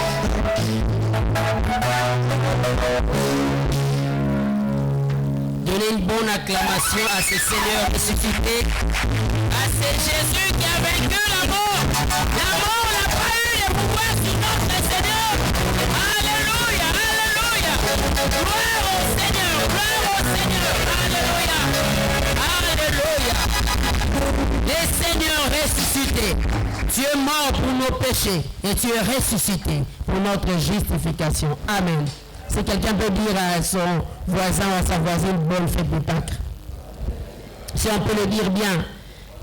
Donnez une bonne acclamation à ce Seigneur ressuscité, à ce Jésus qui a vaincu la mort. La mort n'a pas eu de pouvoir sur notre Seigneur. Alléluia, alléluia. Gloire au Seigneur, alléluia. Alléluia. Le Seigneur ressuscité. Tu es mort pour nos péchés et tu es ressuscité pour notre justification. Amen. Si quelqu'un peut dire à son voisin ou à sa voisine, bonne fête de Pâques. Si on peut le dire bien.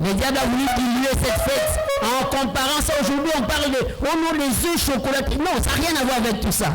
Le diable a voulu diluer cette fête en comparant ça. Aujourd'hui, on parle de les œufs chocolatés. Non, ça n'a rien à voir avec tout ça.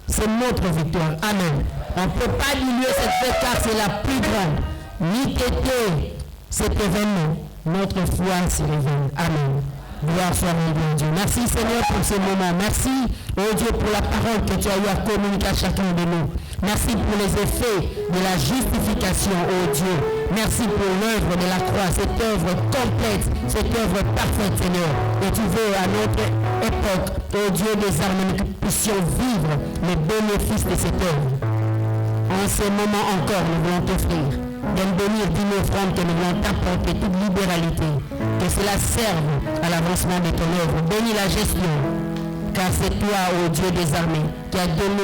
C'est notre victoire. Amen. On ne peut pas diluer cette fête car c'est la plus grande. Ni t'étais cet événement. Notre foi s'y révèle. Amen. Gloire soit rendue à Dieu. Merci Seigneur pour ce moment. Merci, oh Dieu, pour la parole que tu as eu à communiquer à chacun de nous. Merci pour les effets de la justification, oh Dieu. Merci pour l'œuvre de la croix, cette œuvre complète, cette œuvre parfaite, Seigneur. Et tu veux à notre époque, oh Dieu des armes, que nous puissions vivre les bénéfices de cette œuvre. En ce moment encore, nous voulons t'offrir d'en bénir d'une offrande que nous voulons t'apporter, toute libéralité, que cela serve à l'avancement de ton œuvre. Bénis la gestion, car c'est toi, ô Dieu des armées, qui a donné